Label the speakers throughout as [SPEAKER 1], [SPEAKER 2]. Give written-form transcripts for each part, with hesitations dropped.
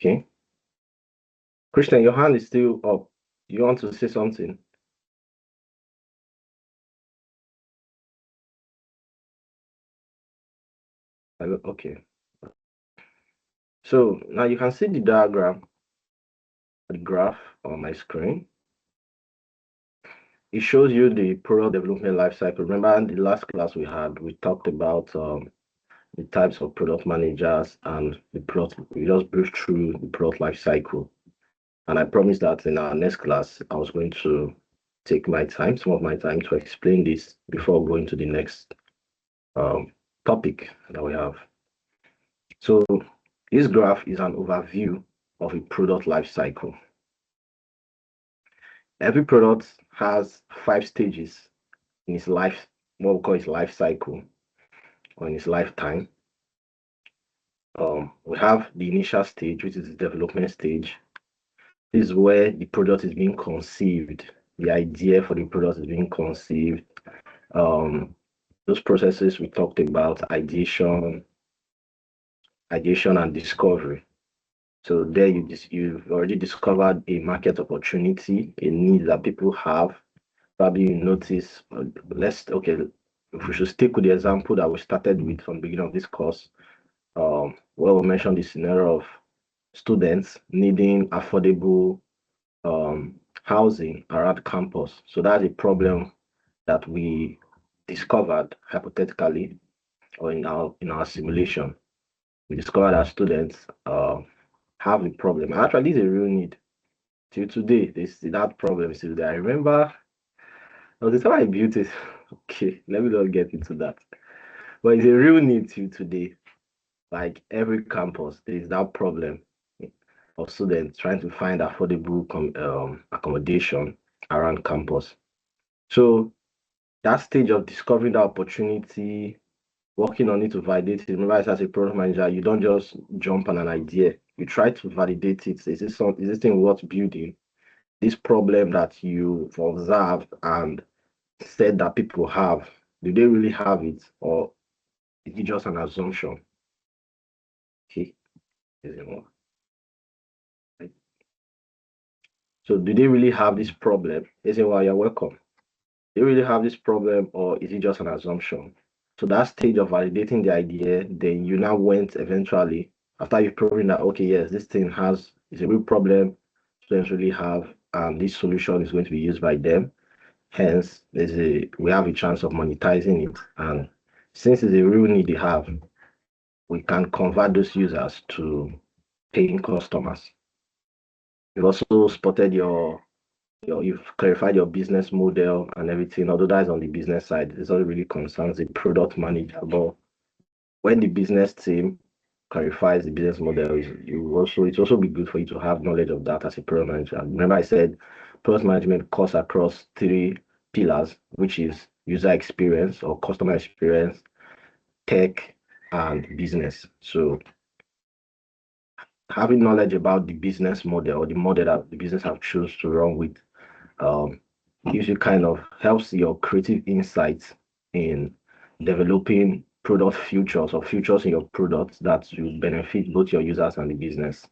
[SPEAKER 1] Okay. Christian, your hand is still up. You want to say something? Okay. So now you can see the diagram, the graph on my screen. It shows you the product development life cycle. Remember in the last class we talked about the types of product managers and the product. We just briefed through the product life cycle. And I promised that in our next class, I was going to take some of my time to explain this before going to the next topic that we have. So this graph is an overview of a product life cycle. Every product has 5 stages in its life, what we call its life cycle or in its lifetime. We have the initial stage, which is the development stage. This is where the product is being conceived. The idea for the product is being conceived. Those processes we talked about, ideation and discovery. So there you've already discovered a market opportunity, a need that people have. Probably you notice, if we should stick with the example that we started with from the beginning of this course, where we mentioned the scenario of students needing affordable housing around campus. So that's a problem that we discovered hypothetically or in our simulation. We discovered that students have a problem. Actually, it's a real need. Till today, that problem is still there. I remember the time I built it. Okay, let me not get into that. But it's a real need till today. Like every campus, there is that problem of students trying to find affordable accommodation around campus. So that stage of discovering the opportunity, working on it to validate it. Remember, as a product manager, you don't just jump on an idea. You try to validate it. Is this thing worth building? This problem that you've observed and said that people have, do they really have it, or is it just an assumption? Okay. So do they really have this problem? Isn't why you're welcome. Do they really have this problem, or is it just an assumption? So that stage of validating the idea, then you now went eventually, after you've proven that, okay, yes, this thing is a real problem, students really have, and this solution is going to be used by them. Hence, we have a chance of monetizing it. And since it's a real need they have, we can convert those users to paying customers. You've also spotted you've clarified your business model and everything, although that is on the business side. This only really concerns the product manager. But when the business team clarifies the business model, it's also be good for you to have knowledge of that as a product manager. Remember I said product management cuts across 3 pillars, which is user experience or customer experience, tech, and business. So having knowledge about the business model or the model that the business have chosen to run with gives you helps your creative insights in developing product features or features in your products that will benefit both your users and the business.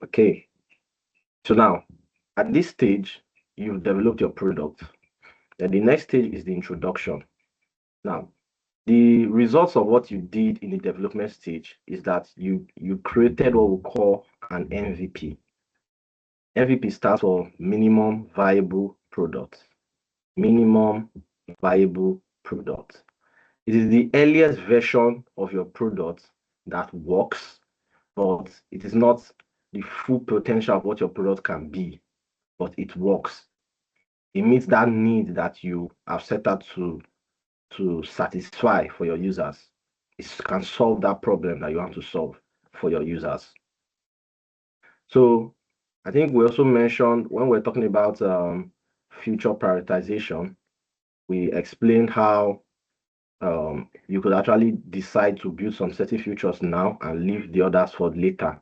[SPEAKER 1] Okay. So now, at this stage, you've developed your product. Then the next stage is the introduction. Now, the results of what you did in the development stage is that you created what we call an MVP. MVP stands for minimum viable product. Minimum viable product. It is the earliest version of your product that works, but it is not the full potential of what your product can be, but it works. It meets that need that you have set out to satisfy for your users. It can solve that problem that you want to solve for your users. So I think we also mentioned when we're talking about future prioritization, we explained how you could actually decide to build some certain features now and leave the others for later.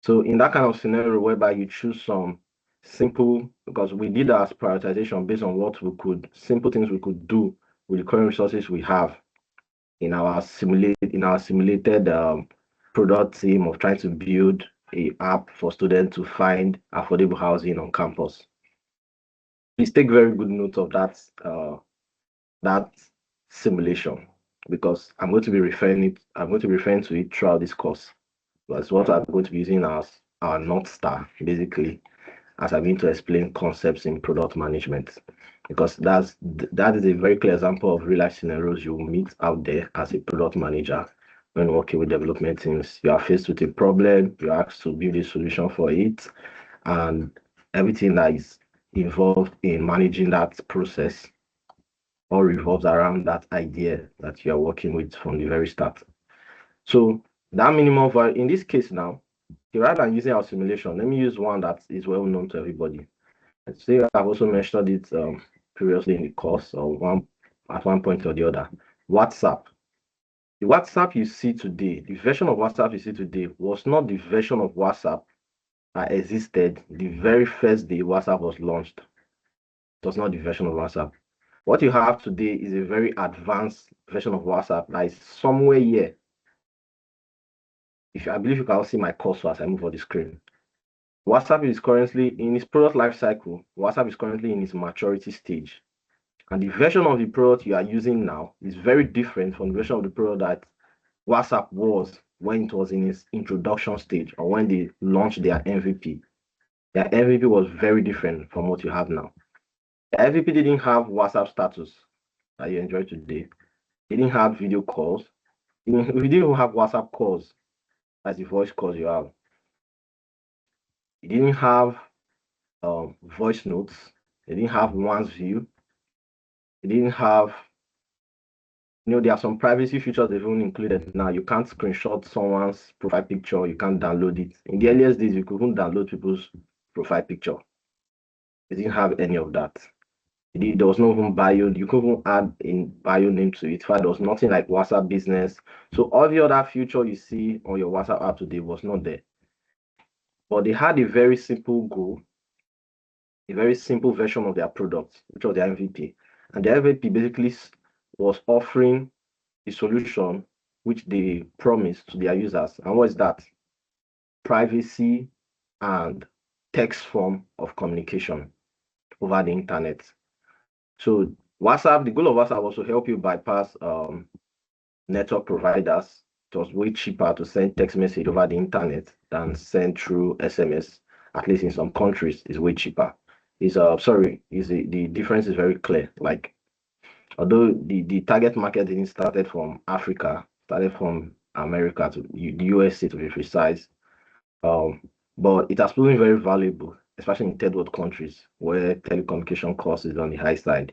[SPEAKER 1] So in that kind of scenario whereby you choose some simple, because we did our prioritization based on simple things we could do with the current resources we have in our simulated product team of trying to build a app for students to find affordable housing on campus. Please take very good note of that simulation, because I'm going to be referring to it throughout this course. That's what I'm going to be using as our North Star, basically, as I'm going to explain concepts in product management, because that is a very clear example of real life scenarios you will meet out there as a product manager when working with development teams. You are faced with a problem, you're asked to build a solution for it, and everything that is involved in managing that process all revolves around that idea that you are working with from the very start. So that minimum value, in this case now, rather than using our simulation, let me use one that is well known to everybody. Let's say I've also mentioned it previously in the course, or at one point or the other. WhatsApp. The WhatsApp you see today, the version of WhatsApp you see today was not the version of WhatsApp that existed the very first day WhatsApp was launched. It was not the version of WhatsApp. What you have today is a very advanced version of WhatsApp that is somewhere here. I believe you can all see my cursor as I move on the screen. WhatsApp is currently in its product life cycle. WhatsApp is currently in its maturity stage. And the version of the product you are using now is very different from the version of the product that WhatsApp was when it was in its introduction stage, or when they launched their MVP. Their MVP was very different from what you have now. The MVP didn't have WhatsApp status that you enjoy today. It didn't have video calls. We didn't even have WhatsApp calls, as the voice calls you have. It didn't have voice notes. It didn't have one's view. It didn't have, there are some privacy features they've even included now. You can't screenshot someone's profile picture. You can't download it. In the earliest days, you couldn't download people's profile picture. It didn't have any of that. There was no even bio. You couldn't add a bio name to it. In fact, there was nothing like WhatsApp Business. So all the other feature you see on your WhatsApp app today was not there. But they had a very simple goal, a very simple version of their product, which was the MVP. And the MVP basically was offering a solution which they promised to their users. And what is that? Privacy and text form of communication over the internet. So WhatsApp, the goal of WhatsApp was to help you bypass network providers. It was way cheaper to send text message over the internet than send through SMS. At least in some countries, it's way cheaper. The difference is very clear. Like, although the target market didn't started from Africa, started from America to the USA to be precise. But it has proven very valuable, especially in third world countries where telecommunication cost is on the high side.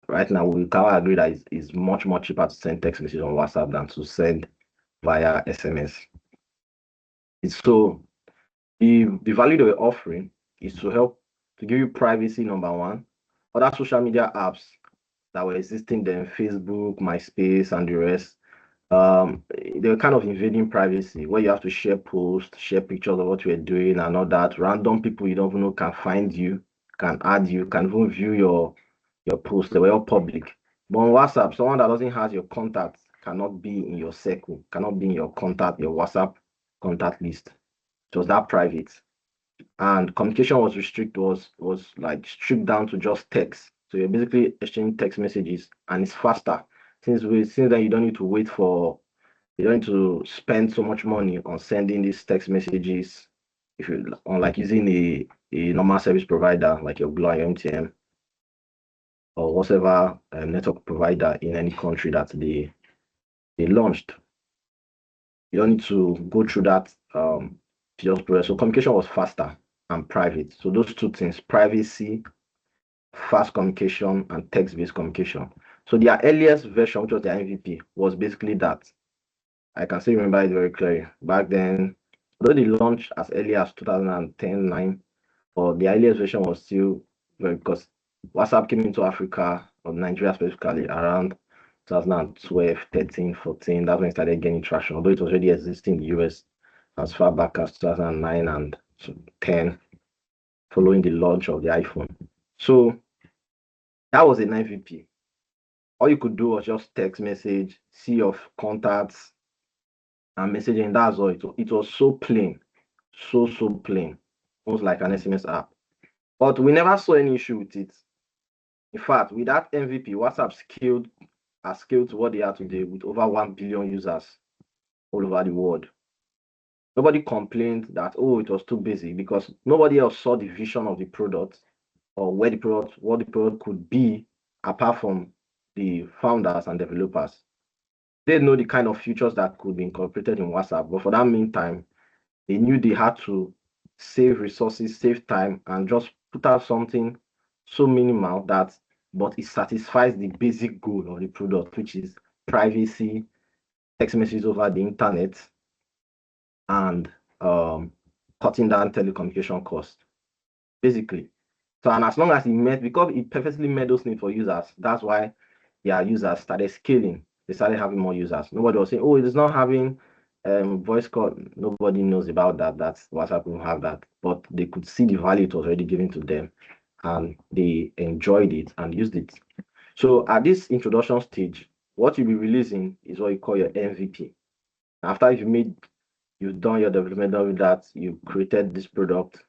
[SPEAKER 1] Right now, we can agree that it's much more cheaper to send text message on WhatsApp than to send via SMS. So the value they were offering is to help to give you privacy, number one. Other social media apps that were existing then, Facebook, MySpace, and the rest, they were kind of invading privacy, where you have to share posts, share pictures of what you're doing and all that. Random people you don't even know can find you, can add you, can even view your posts. They were all public. But on WhatsApp, someone that doesn't have your contact cannot be in your circle, cannot be in your WhatsApp contact list. It was that private. And communication was was like stripped down to just text. So you're basically exchanging text messages, and it's faster. Since then you don't need to you don't need to spend so much money on sending these text messages, if you unlike using a normal service provider like your Glo, MTN, or whatever network provider in any country that they launched. You don't need to go through that just process. So communication was faster and private. So those two things, privacy, fast communication, and text-based communication. So their earliest version, which was the MVP, was basically that. I can still remember it very clearly. Back then, though they launched as early as 2010, 9, but the earliest version was still very, because WhatsApp came into Africa, or Nigeria specifically, around 2012, 13, 14. That's when it started getting traction, although it was already existing in the US as far back as 2009 and 10, following the launch of the iPhone. So that was an MVP. All you could do was just text message, see your contacts, and messaging. That's all. It was so plain. so plain, almost like an SMS app. But we never saw any issue with it. In fact, with that MVP, WhatsApp has scaled to what they are today with over 1 billion users all over the world. Nobody complained that, oh, it was too busy, because nobody else saw the vision of the product or what the product could be apart from the founders and developers. They know the kind of features that could be incorporated in WhatsApp, but for that meantime, they knew they had to save resources, save time, and just put out something so minimal that, but it satisfies the basic goal of the product, which is privacy, text messages over the internet, and cutting down telecommunication costs, basically. So, and as long as because it perfectly met those needs for users, that's why their users started scaling. They started having more users. Nobody was saying, oh, it is not having voice call. Nobody knows about that. That's WhatsApp will have that. But they could see the value it was already given to them, and they enjoyed it and used it. So at this introduction stage, what you'll be releasing is what you call your MVP. After you've done your development with that, you created this product,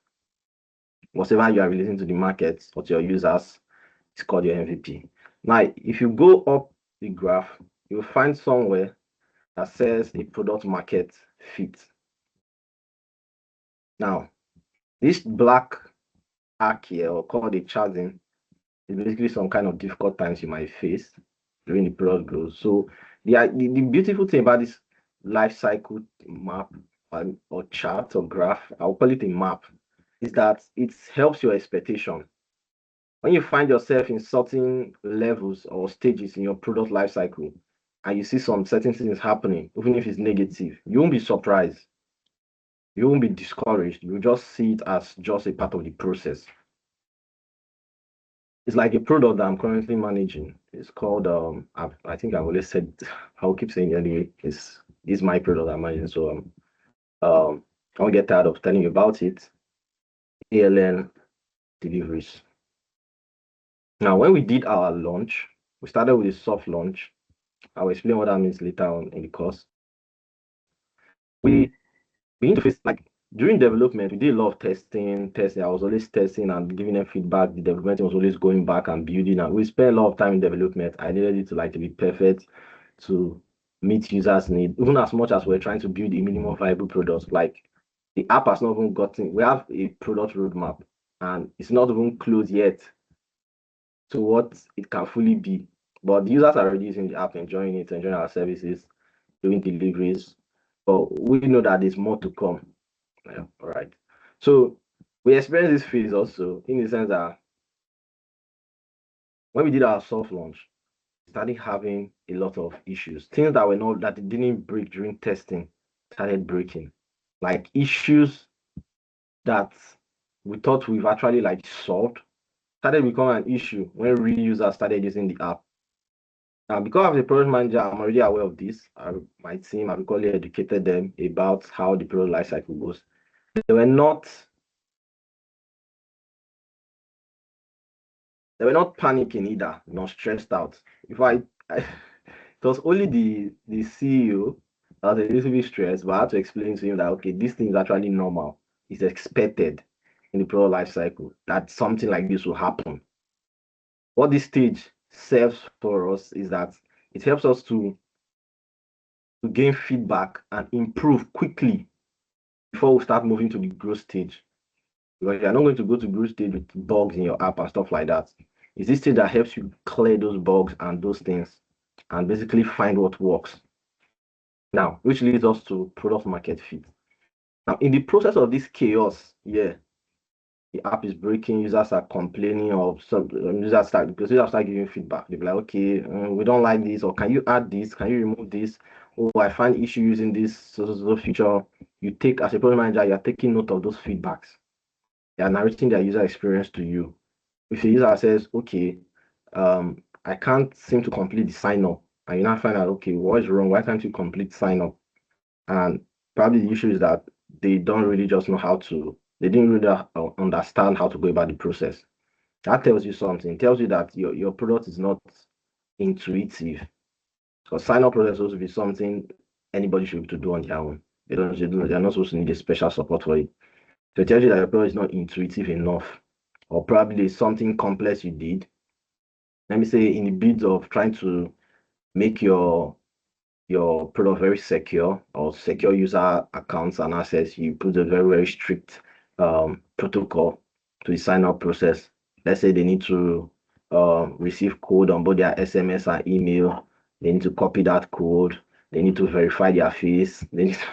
[SPEAKER 1] whatever you are releasing to the market or to your users, it's called your MVP. Now, if you go up the graph, you'll find somewhere that says a product market fit. Now, this black arc here, or called a chasm, is basically some kind of difficult times you might face during the product growth. So the beautiful thing about this life cycle map or chart or graph, I'll call it a map, is that it helps your expectation. When you find yourself in certain levels or stages in your product life cycle, and you see some certain things happening, even if it's negative, you won't be surprised. You won't be discouraged. You just see it as just a part of the process. It's like a product that I'm currently managing. It's called I think I've always said, I'll keep saying it anyway. It's my product I'm managing. So I won't get tired of telling you about it. ALN deliveries. Now, when we did our launch, we started with a soft launch. I'll explain what that means later on in the course. We interface, like during development, we did a lot of testing. I was always testing and giving them feedback. The development was always going back and building, and we spent a lot of time in development. I needed it to be perfect, to meet users' need, even as much as we're trying to build a minimum viable product. Like the app has not even gotten, we have a product roadmap and it's not even close yet to what it can fully be. But the users are already using the app, enjoying it, enjoying our services, doing deliveries. But we know that there's more to come. Yeah, all right. So we experienced this phase also in the sense that when we did our soft launch, we started having a lot of issues. Things that didn't break during testing started breaking. Like issues that we thought we've actually solved started becoming an issue when real users started using the app. Now, because I'm a product manager, I'm already aware of this. My team, I've equally educated them about how the product lifecycle goes. They were not panicking either, nor stressed out. It was only the CEO that was a little bit stressed, but I had to explain to him that okay, this thing is actually normal. It's expected in the product life cycle that something like this will happen. What this stage serves for us is that it helps us to gain feedback and improve quickly before we start moving to the growth stage. Because you're not going to go to growth stage with bugs in your app and stuff like that. It's this stage that helps you clear those bugs and those things and basically find what works. Now, which leads us to product market fit. Now, in the process of this chaos, the app is breaking, users are complaining, or users start giving feedback. They'll be like, okay, we don't like this, or can you add this? Can you remove this? Oh, I find issue using this so feature. You take, as a product manager, you're taking note of those feedbacks. They are narrating their user experience to you. If a user says, okay, I can't seem to complete the sign up, and you now find out, okay, what is wrong? Why can't you complete sign up? And probably the issue is that they don't really just know they didn't really understand how to go about the process. That tells you something. It tells you that your product is not intuitive. Because sign up process is supposed to be something anybody should be able to do on their own. they're not supposed to need a special support for it. So it tells you that your product is not intuitive enough, or probably there's something complex you did. Let me say in the bid of trying to make your product very secure or secure user accounts and access, you put a very, very strict protocol to the sign up process. Let's say they need to receive code on both their SMS and email. They need to copy that code. They need to verify their face. They need to,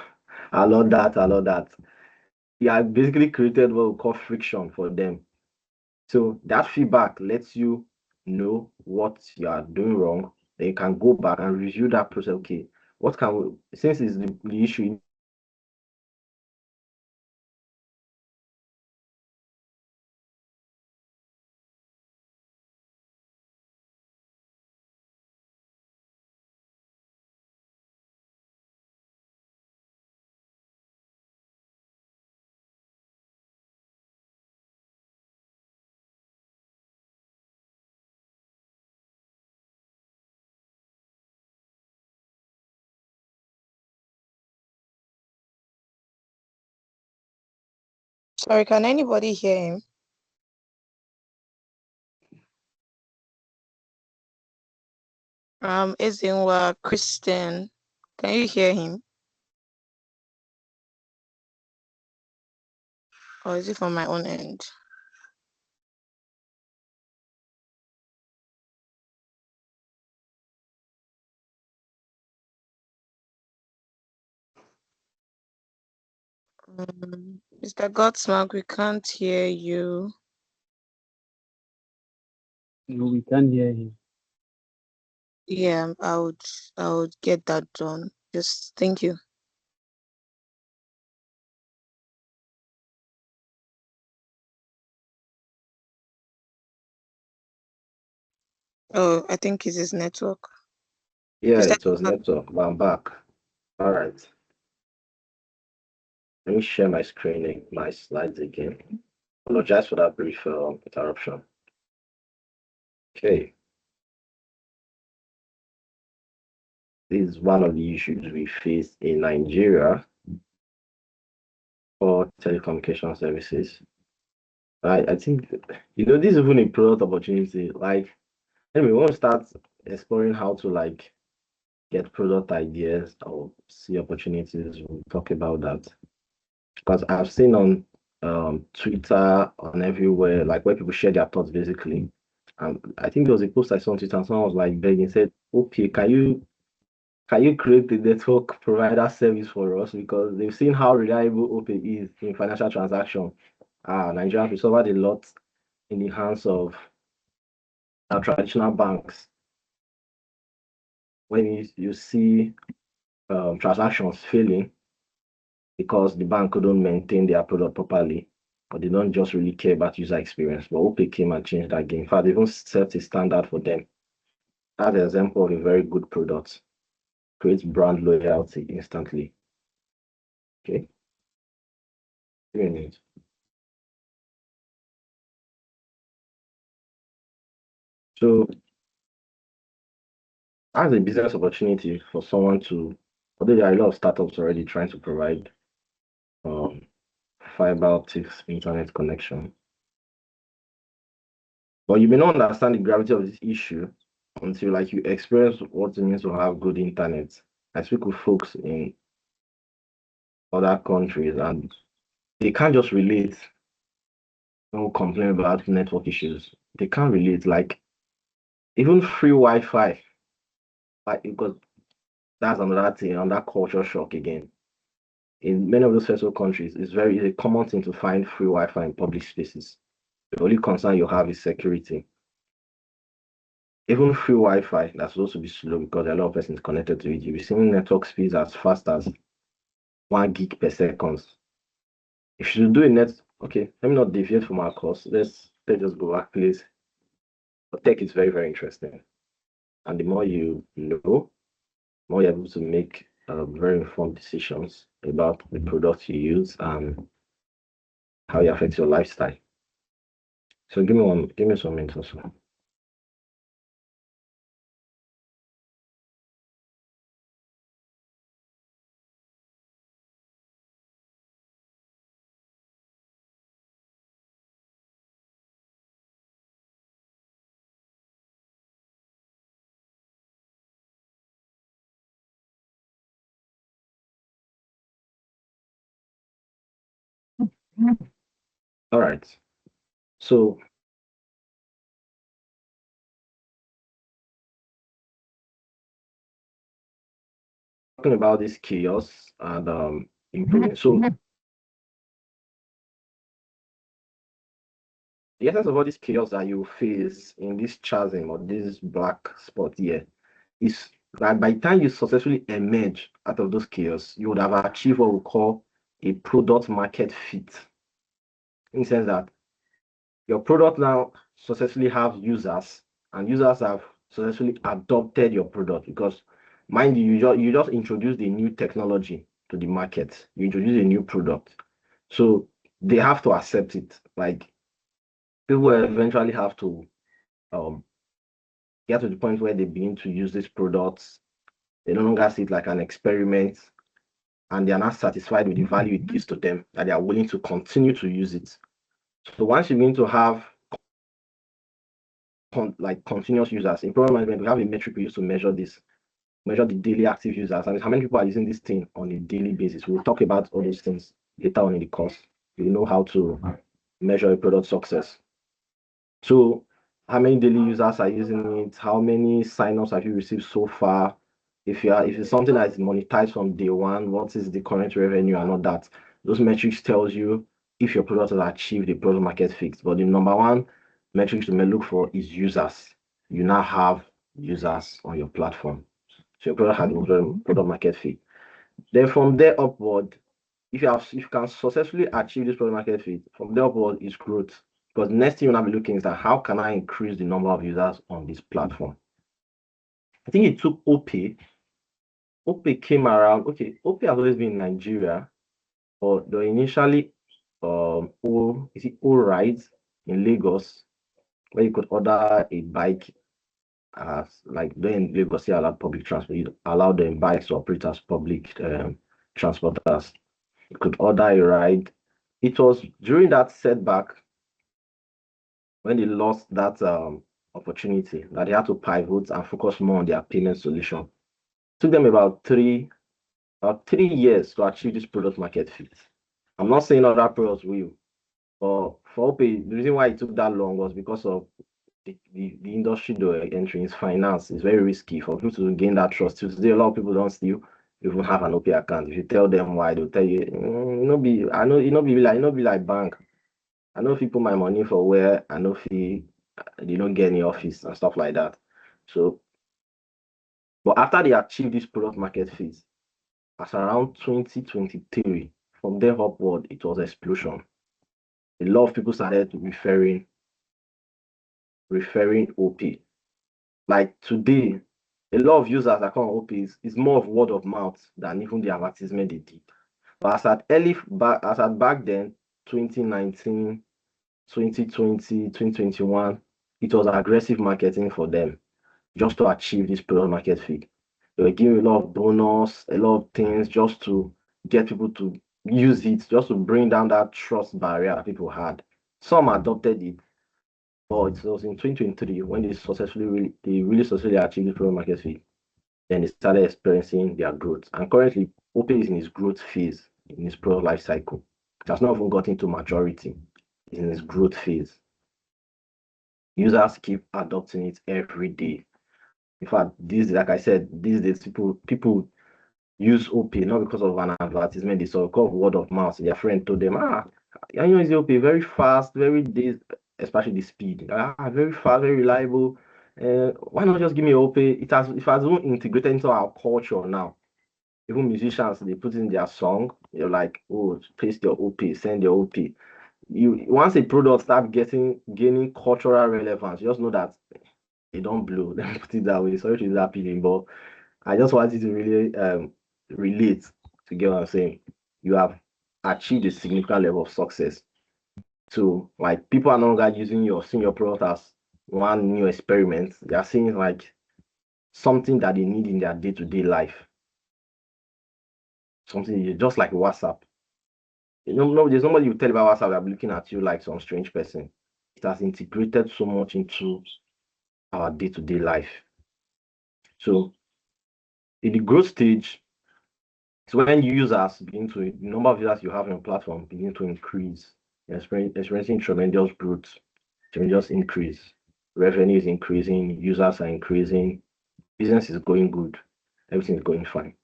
[SPEAKER 1] I love that. I love that. Yeah, basically created what we call friction for them. So that feedback lets you know what you are doing wrong. Then you can go back and review that process. Okay, what can we, since it's the issue.
[SPEAKER 2] Sorry, can anybody hear him? Ezinwa Christian, can you hear him? Or is it from my own end? Mr. Godsmack, we can't hear you.
[SPEAKER 3] No, we can't hear him.
[SPEAKER 2] Yeah, I would get that done. Just thank you. Oh, I think it's his network.
[SPEAKER 1] Yeah,
[SPEAKER 2] Mr.
[SPEAKER 1] it was network, but I'm back. All right. Let me share my screen, my slides again. Apologize for that brief interruption. Okay. This is one of the issues we face in Nigeria for telecommunication services. I think, this is even a product opportunity. Like, anyway, we want to start exploring how to like get product ideas or see opportunities. We'll talk about that. Because I've seen on Twitter, on everywhere, like where people share their thoughts basically. I think there was a post I saw on Twitter and someone was like begging, said, okay, can you create a network provider service for us? Because they've seen how reliable OPay is in financial transaction. Nigerians, we suffered a lot in the hands of our traditional banks. When you see transactions failing because the bank couldn't maintain their product properly, or they don't just really care about user experience. But OPay came and changed that game. In fact, they even set a standard for them. That's an example of a very good product. Creates brand loyalty instantly. Okay. 3 minutes. So as a business opportunity for someone to, although there are a lot of startups already trying to provide um, fiber optics internet connection, but you may not understand the gravity of this issue until like you experience what it means to have good internet. I speak with folks in other countries and they can't just relate. Don't complain about network issues. They can't relate. Like even free Wi-Fi, like because that's another thing, another culture shock again. In many of those first world countries, it's a common thing to find free Wi-Fi in public spaces. The only concern you have is security. Even free Wi-Fi that's supposed to be slow because a lot of persons connected to it. You'll be seeing network speeds as fast as 1 gig per second. If you do a net, okay, let me not deviate from our course. Let's just go back, please. But tech is very, very interesting. And the more you know, the more you're able to make very informed decisions about the products you use and how it affects your lifestyle. So give me some minutes or so. All right. So talking about this chaos and improving. So the essence of all this chaos that you face in this chasm or this black spot here is that by the time you successfully emerge out of those chaos, you would have achieved what we call a product market fit. In the sense that your product now successfully have users, and users have successfully adopted your product because, mind you, you just introduced a new technology to the market. You introduce a new product, so they have to accept it. Like people eventually have to um, get to the point where they begin to use these products. They no longer see it like an experiment, and they are not satisfied with the value it gives to them, that they are willing to continue to use it. So once you begin to have like continuous users in program management, we have a metric we use to measure this, measure the daily active users, and how many people are using this thing on a daily basis. We'll talk about all those things later on in the course. You know how to measure a product success. So how many daily users are using it? How many signups have you received so far? If it's something that is monetized from day one, what is the current revenue and all that? Those metrics tells you if your product has achieved the product market fit. But the number one metrics to look for is users. You now have users on your platform. So your product has a product market fit. Then from there upward, if you can successfully achieve this product market fit, from there upward is growth. Because next thing you'll be looking is that how can I increase the number of users on this platform? I think it took OPay. OPay came around. Okay, OPay has always been in Nigeria, but they initially O rides in Lagos, where you could order a bike as like then Lagos they allowed public transport. You allow them bikes to operate as public transporters. You could order a ride. It was during that setback when they lost that opportunity that they had to pivot and focus more on their payment solution. It took them about 3 years to achieve this product market fit. I'm not saying other products will, but for OPay, the reason why it took that long was because of the industry they were entering is finance. It's very risky for people to gain that trust. Today, a lot of people don't still even have an OPay account. If you tell them why, they'll tell you, I know, be like bank. I know if you put my money for where I know if they don't get any office and stuff like that. So, but after they achieved this product market fit, as around 2023, from there upward, it was explosion. A lot of people started referring OPay. Like today, a lot of users that come on OPay is more of word of mouth than even the advertisement they did. But as at back then, 2019, 2020, 2021, it was aggressive marketing for them just to achieve this product market fit. They were giving a lot of bonus, a lot of things just to get people to use it, just to bring down that trust barrier people had. Some adopted it, but it was in 2023 when they really successfully achieved the product market fit. Then they started experiencing their growth. And currently, OPay is in its growth phase in its product life cycle. It has not even gotten to maturity. It's in its growth phase. Users keep adopting it every day. In fact, like I said, these days people use OPay not because of an advertisement they saw, because of word of mouth. Their friend told them, it's OPay very fast, especially the speed. Very fast, very reliable. Why not just give me OPay? It has even integrated into our culture now. Even musicians, they put in their song, you're like, oh, paste your OPay, send your OPay. Once a product start gaining cultural relevance, you just know that they don't blow. Let me put it that way. Sorry to use that feeling, but I just wanted to really relate to get what I'm saying. You have achieved a significant level of success. So like people are no longer seeing your product as one new experiment. They are seeing like something that they need in their day-to-day life. Something just like WhatsApp. There's nobody you tell about WhatsApp that be looking at you like some strange person. It has integrated so much into our day-to-day life. So in the growth stage, So when users begin to, the number of users you have on your platform begin to increase, you're experiencing tremendous growth, tremendous increase. Revenue is increasing, users are increasing, business is going good, everything is going fine.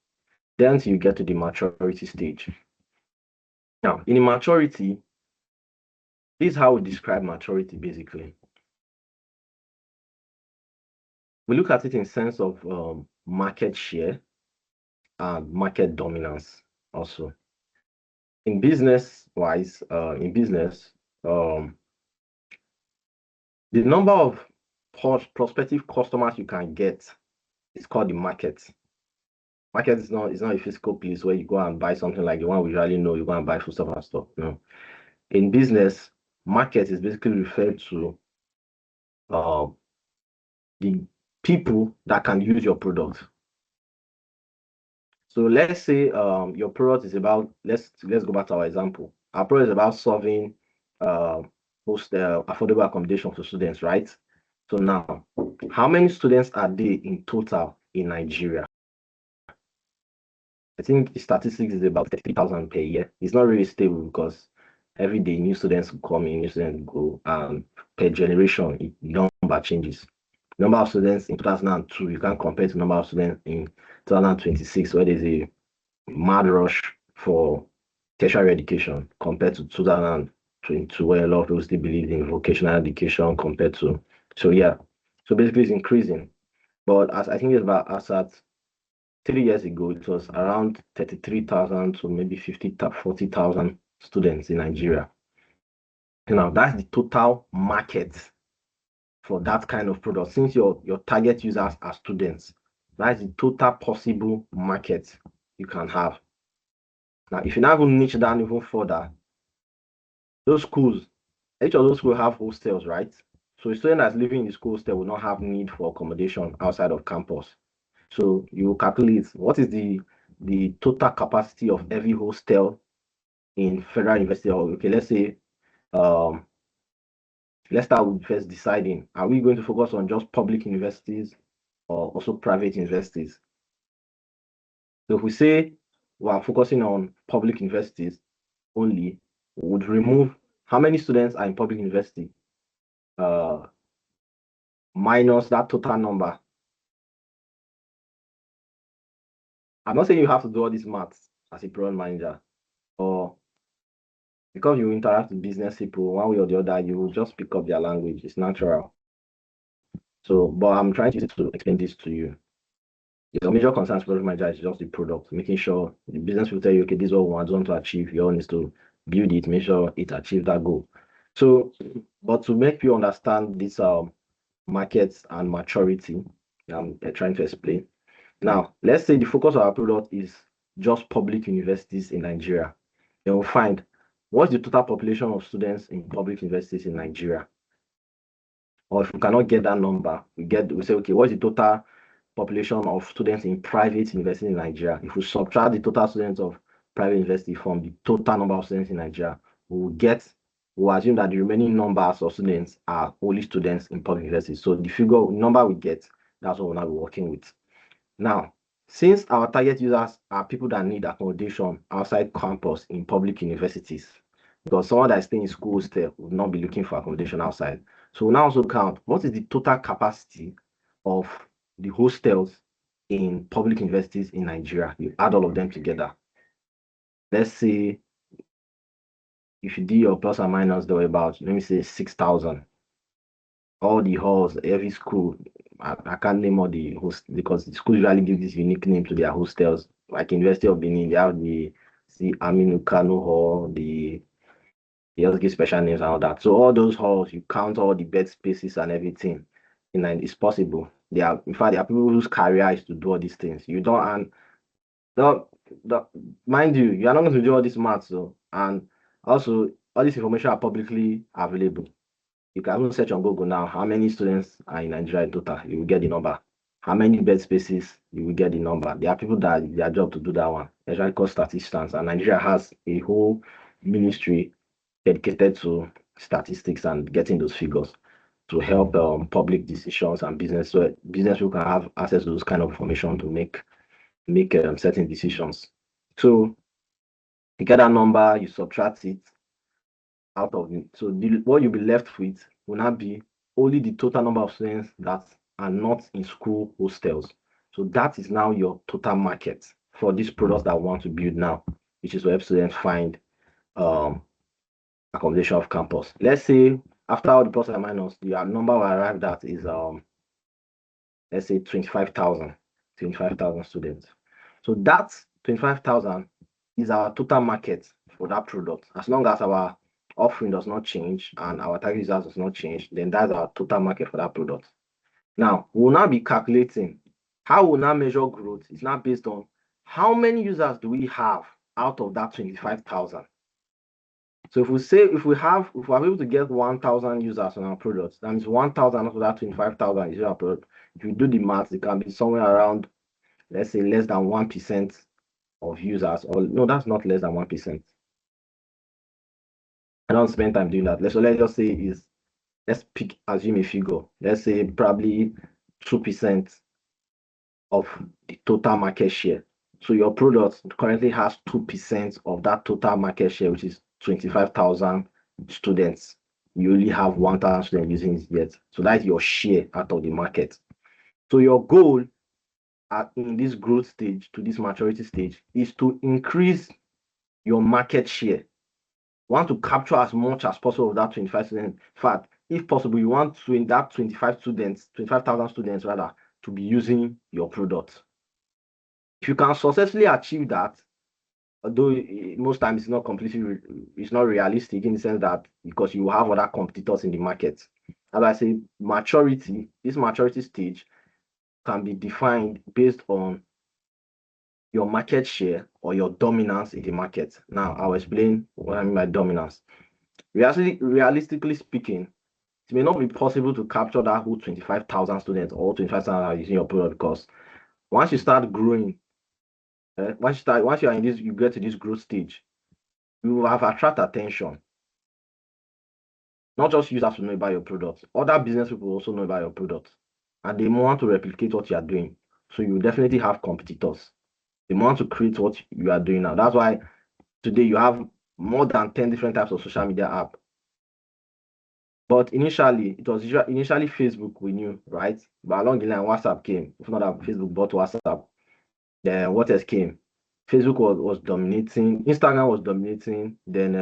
[SPEAKER 1] Then you get to the maturity stage. Now, in maturity, this is how we describe maturity basically. We look at it in sense of market share and market dominance also. In business wise, the number of prospective customers you can get is called the market. Market is not a physical place where you go and buy something like the one we usually know, you go and buy food stuff and stuff. No. In business, market is basically referred to the people that can use your product. So let's say your product is about, let's go back to our example. Our product is about solving affordable accommodation for students, right? So now, how many students are there in total in Nigeria? I think the statistics is about 33,000 per year. It's not really stable because every day new students come in, new students go, and per generation, the number changes. Number of students in 2002, you can't compare to number of students in 2026, where there's a mad rush for tertiary education compared to 2022, where a lot of people still believe in vocational education compared to. So yeah, so basically it's increasing. But as I think it's about as at 3 years ago, it was around 33,000 to maybe 40,000 students in Nigeria. Now that's the total market for that kind of product. Since your target users are students, that's the total possible market you can have. Now, if you now go niche down even further, those schools, each of those schools have hostels, right? So a student that's living in the school hostel will not have need for accommodation outside of campus. So you calculate what is the total capacity of every hostel in Federal University. Or okay, let's say let's start with first deciding, are we going to focus on just public universities or also private universities? So if we say we are focusing on public universities only, we would remove how many students are in public university minus that total number. I'm not saying you have to do all these maths as a product manager, or because you interact with business people one way or the other, you will just pick up their language. It's natural. So, but I'm trying to explain this to you. Your major concerns product manager is just the product, making sure the business will tell you, okay, this is what we want to achieve. You all need to build it, make sure it achieves that goal. So, but to make you understand this markets and maturity, I'm trying to explain. Now, let's say the focus of our product is just public universities in Nigeria. Then we'll find what's the total population of students in public universities in Nigeria. Or if we cannot get that number, we say, okay, what's the total population of students in private universities in Nigeria? If we subtract the total students of private university from the total number of students in Nigeria, we'll assume that the remaining numbers of students are only students in public universities. So the number we get, that's what we'll now be working with. Now, since our target users are people that need accommodation outside campus in public universities, because someone that is staying in school still will not be looking for accommodation outside. So we'll now also count what is the total capacity of the hostels in public universities in Nigeria. You add all of them together. Let's say if you do your plus and minus, there were about, let me say, 6,000. All the halls, every school, I can't name all the hosts because the schools usually give this unique name to their hostels. Like University of Benin, they have the Aminu Kano Hall, they also give special names and all that. So all those halls, you count all the bed spaces and everything. And it's possible. In fact, there are people whose career is to do all these things. You don't, mind you, you are not going to do all this maths. So, and also, all this information are publicly available. You can even search on Google now, how many students are in Nigeria in total, you will get the number. How many bed spaces, you will get the number. There are people that their job to do that one, especially called statisticians, and Nigeria has a whole ministry dedicated to statistics and getting those figures to help public decisions and business, so business people can have access to those kind of information to make certain decisions. So you get that number, you subtract it out of it. So what you'll be left with will not be only the total number of students that are not in school hostels. So that is now your total market for these products that I want to build now, which is where students find accommodation off campus. Let's say after all the plus and minus, the number we arrived at is let's say 25,000 students. So that 25,000 is our total market for that product. As long as our offering does not change and our target users does not change, then that's our total market for that product. Now, we'll now be calculating how we'll now measure growth. It's not based on how many users do we have out of that 25,000. So if we're able to get 1,000 users on our product, that means 1,000 of that 25,000 is our product. If you do the math, it can be somewhere around, let's say, less than 1% of users, or no, that's not less than 1%. I don't spend time doing that. Let's just say let's assume a figure. Let's say probably 2% of the total market share. So your product currently has 2% of that total market share, which is 25,000 students. You only have 1,000 students using it yet. So that's your share out of the market. So your goal in this growth stage to this maturity stage is to increase your market share. You want to capture as much as possible of that 25 students. In fact, if possible, you want to in that 25,000 students rather, to be using your product. If you can successfully achieve that, although most times it's not it's not realistic in the sense that because you have other competitors in the market. As I say, this maturity stage can be defined based on your market share or your dominance in the market. Now, I'll explain what I mean by dominance. Realistically speaking, it may not be possible to capture that whole 25,000 students or 25,000 are using your product because once you start growing, once you are in this, you get to this growth stage, you will have attract attention. Not just users to know about your product, other business people also know about your product, and they want to replicate what you are doing. So you definitely have competitors. They want to create what you are doing now. That's why today you have more than 10 different types of social media app. But initially, it was initially Facebook we knew, right? But along the line, WhatsApp came. If not that Facebook bought WhatsApp, then what else came? Facebook was dominating, Instagram was dominating, then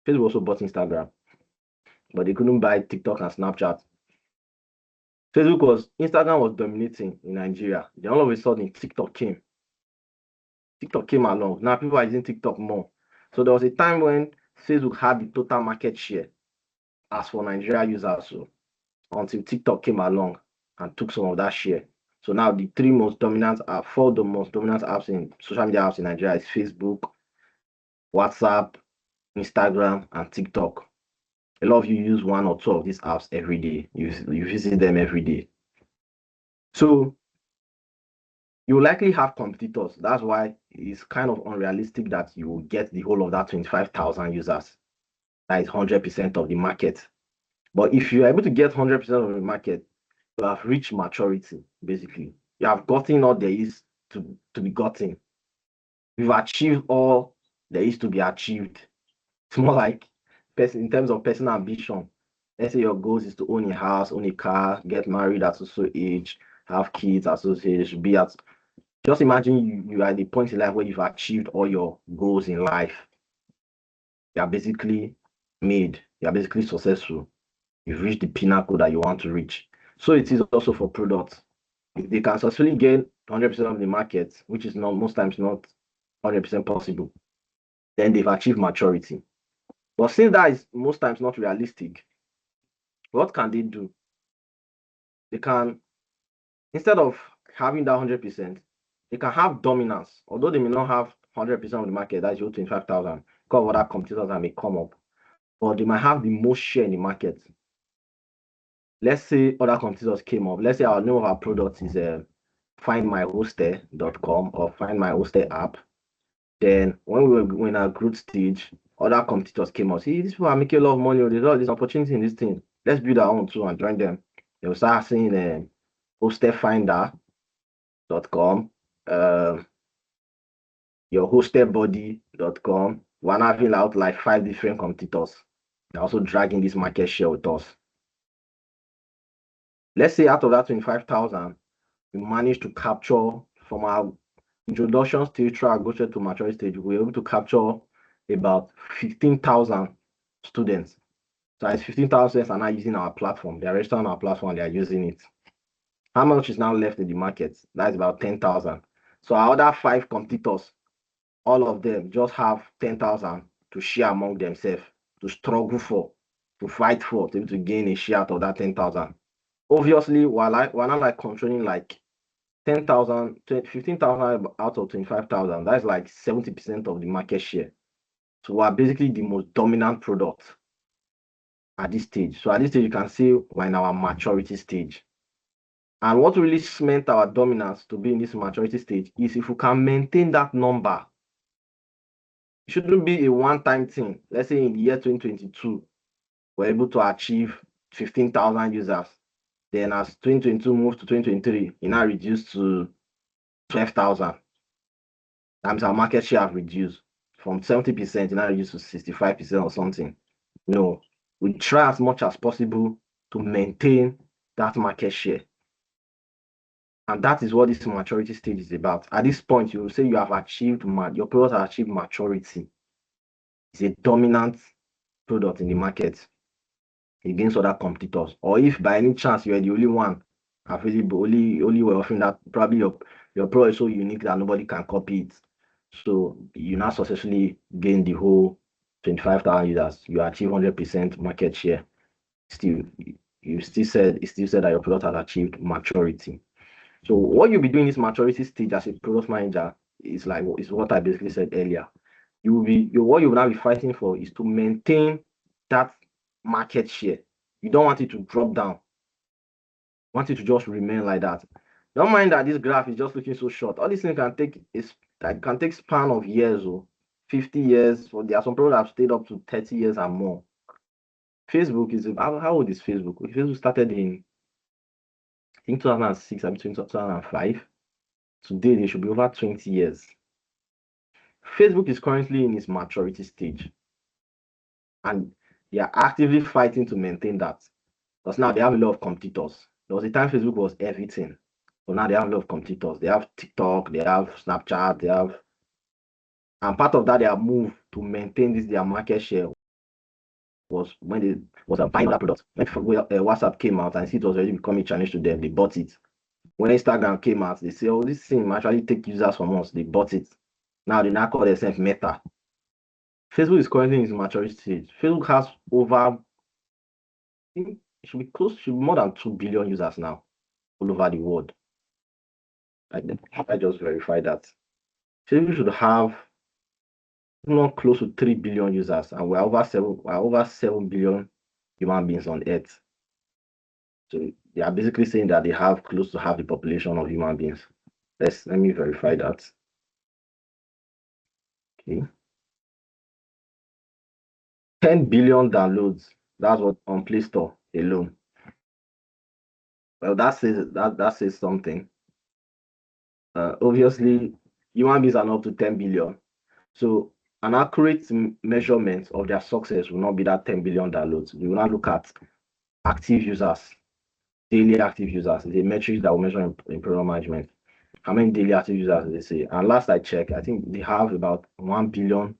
[SPEAKER 1] Facebook also bought Instagram, but they couldn't buy TikTok and Snapchat. Instagram was dominating in Nigeria. Then all of a sudden, TikTok came. TikTok came along. Now people are using TikTok more. So there was a time when Facebook had the total market share as for Nigeria users, so until TikTok came along and took some of that share. So now the four most dominant apps in social media apps in Nigeria is Facebook, WhatsApp, Instagram, and TikTok. A lot of you use one or two of these apps every day. You visit them every day. So you will likely have competitors. That's why it's kind of unrealistic that you will get the whole of that 25,000 users. That is 100% of the market. But if you're able to get 100% of the market, you have reached maturity, basically. You have gotten all there is to be gotten. You've achieved all there is to be achieved. It's more like in terms of personal ambition. Let's say your goals is to own a house, own a car, get married at so age, have kids at so age, be at. Just imagine you are at the point in life where you've achieved all your goals in life. You are basically made. You are basically successful. You've reached the pinnacle that you want to reach. So it is also for products. If they can successfully gain 100% of the market, which is not most times not 100% possible, then they've achieved maturity. But since that is most times not realistic, what can they do? They can, instead of having that 100%, they can have dominance. Although they may not have 100% of the market, that's your 25,000, because of other competitors that may come up, but they might have the most share in the market. Let's say other competitors came up. Let's say our name of our product is findmyhostel.com or Find My Hostel app. Then when we were in our growth stage, other competitors came up. See, these people are making a lot of money. There's all this opportunity in this thing. Let's build our own too and join them. They will start saying hostelfinder.com, your hostedbody.com. We're now having out like 5 different competitors. They're also dragging this market share with us. Let's say out of that 25,000, we managed to capture from our introduction stage to our go to maturity stage, we were able to capture about 15,000 students. So it's 15,000 students are now using our platform. They're registered on our platform, they are using it. How much is now left in the market? That's about 10,000. So our other 5 competitors, all of them just have 10,000 to share among themselves, to struggle for, to fight for, to be able to gain a share out of that 10,000. Obviously, we're not like controlling like 10,000, 15,000 out of 25,000. That's like 70% of the market share. So we're basically the most dominant product at this stage. So at this stage, you can see we're in our maturity stage. And what really cement our dominance to be in this maturity stage is if we can maintain that number. It shouldn't be a one-time thing. Let's say in the year 2022, we're able to achieve 15,000 users. Then as 2022 moves to 2023, it now reduced to 12,000. That means our market share have reduced from 70%, it now reduced to 65% or something. No, we try as much as possible to maintain that market share. And that is what this maturity stage is about. At this point, you will say you have achieved, your product has achieved maturity. It's a dominant product in the market against other competitors. Or if by any chance you are the only one available, only way offering that, probably your product is so unique that nobody can copy it. So you now successfully gain the whole 25,000 users. You achieve 100% market share. Still, it still said that your product has achieved maturity. So what you'll be doing this maturity stage as a product manager is what I basically said earlier. What you will now be fighting for is to maintain that market share. You don't want it to drop down. You want it to just remain like that. Don't mind that this graph is just looking so short. All these things can take span of years or 50 years. So there are some products that have stayed up to 30 years and more. Facebook is how old is Facebook? Facebook started in I think 2006 and between 2005. Today they should be over 20 years. Facebook is currently in its maturity stage, and they are actively fighting to maintain that. Because now they have a lot of competitors. There was a time Facebook was everything, but now they have a lot of competitors. They have TikTok, they have Snapchat, and part of that their move to maintain their market share was when they was buying that product. When WhatsApp came out and it was already becoming a challenge to them, they bought it. When Instagram came out, they say, "Oh, this thing actually take users from us." They bought it. Now they now call themselves Meta. Facebook is currently in its maturity stage. Facebook has over, I think it should be more than 2 billion users now all over the world. I just verified that. Facebook should have not close to 3 billion users, and we're over 7 billion human beings on Earth. So they are basically saying that they have close to half the population of human beings. Let me verify that. Okay. 10 billion downloads. That's what on Play Store alone. Well, that says something. Obviously, human beings are not up to 10 billion. So an accurate measurement of their success will not be that 10 billion downloads. We will not look at active users, daily active users. It's a metric that will measure in product management. How many daily active users they say? And last I checked, I think they have about 1 billion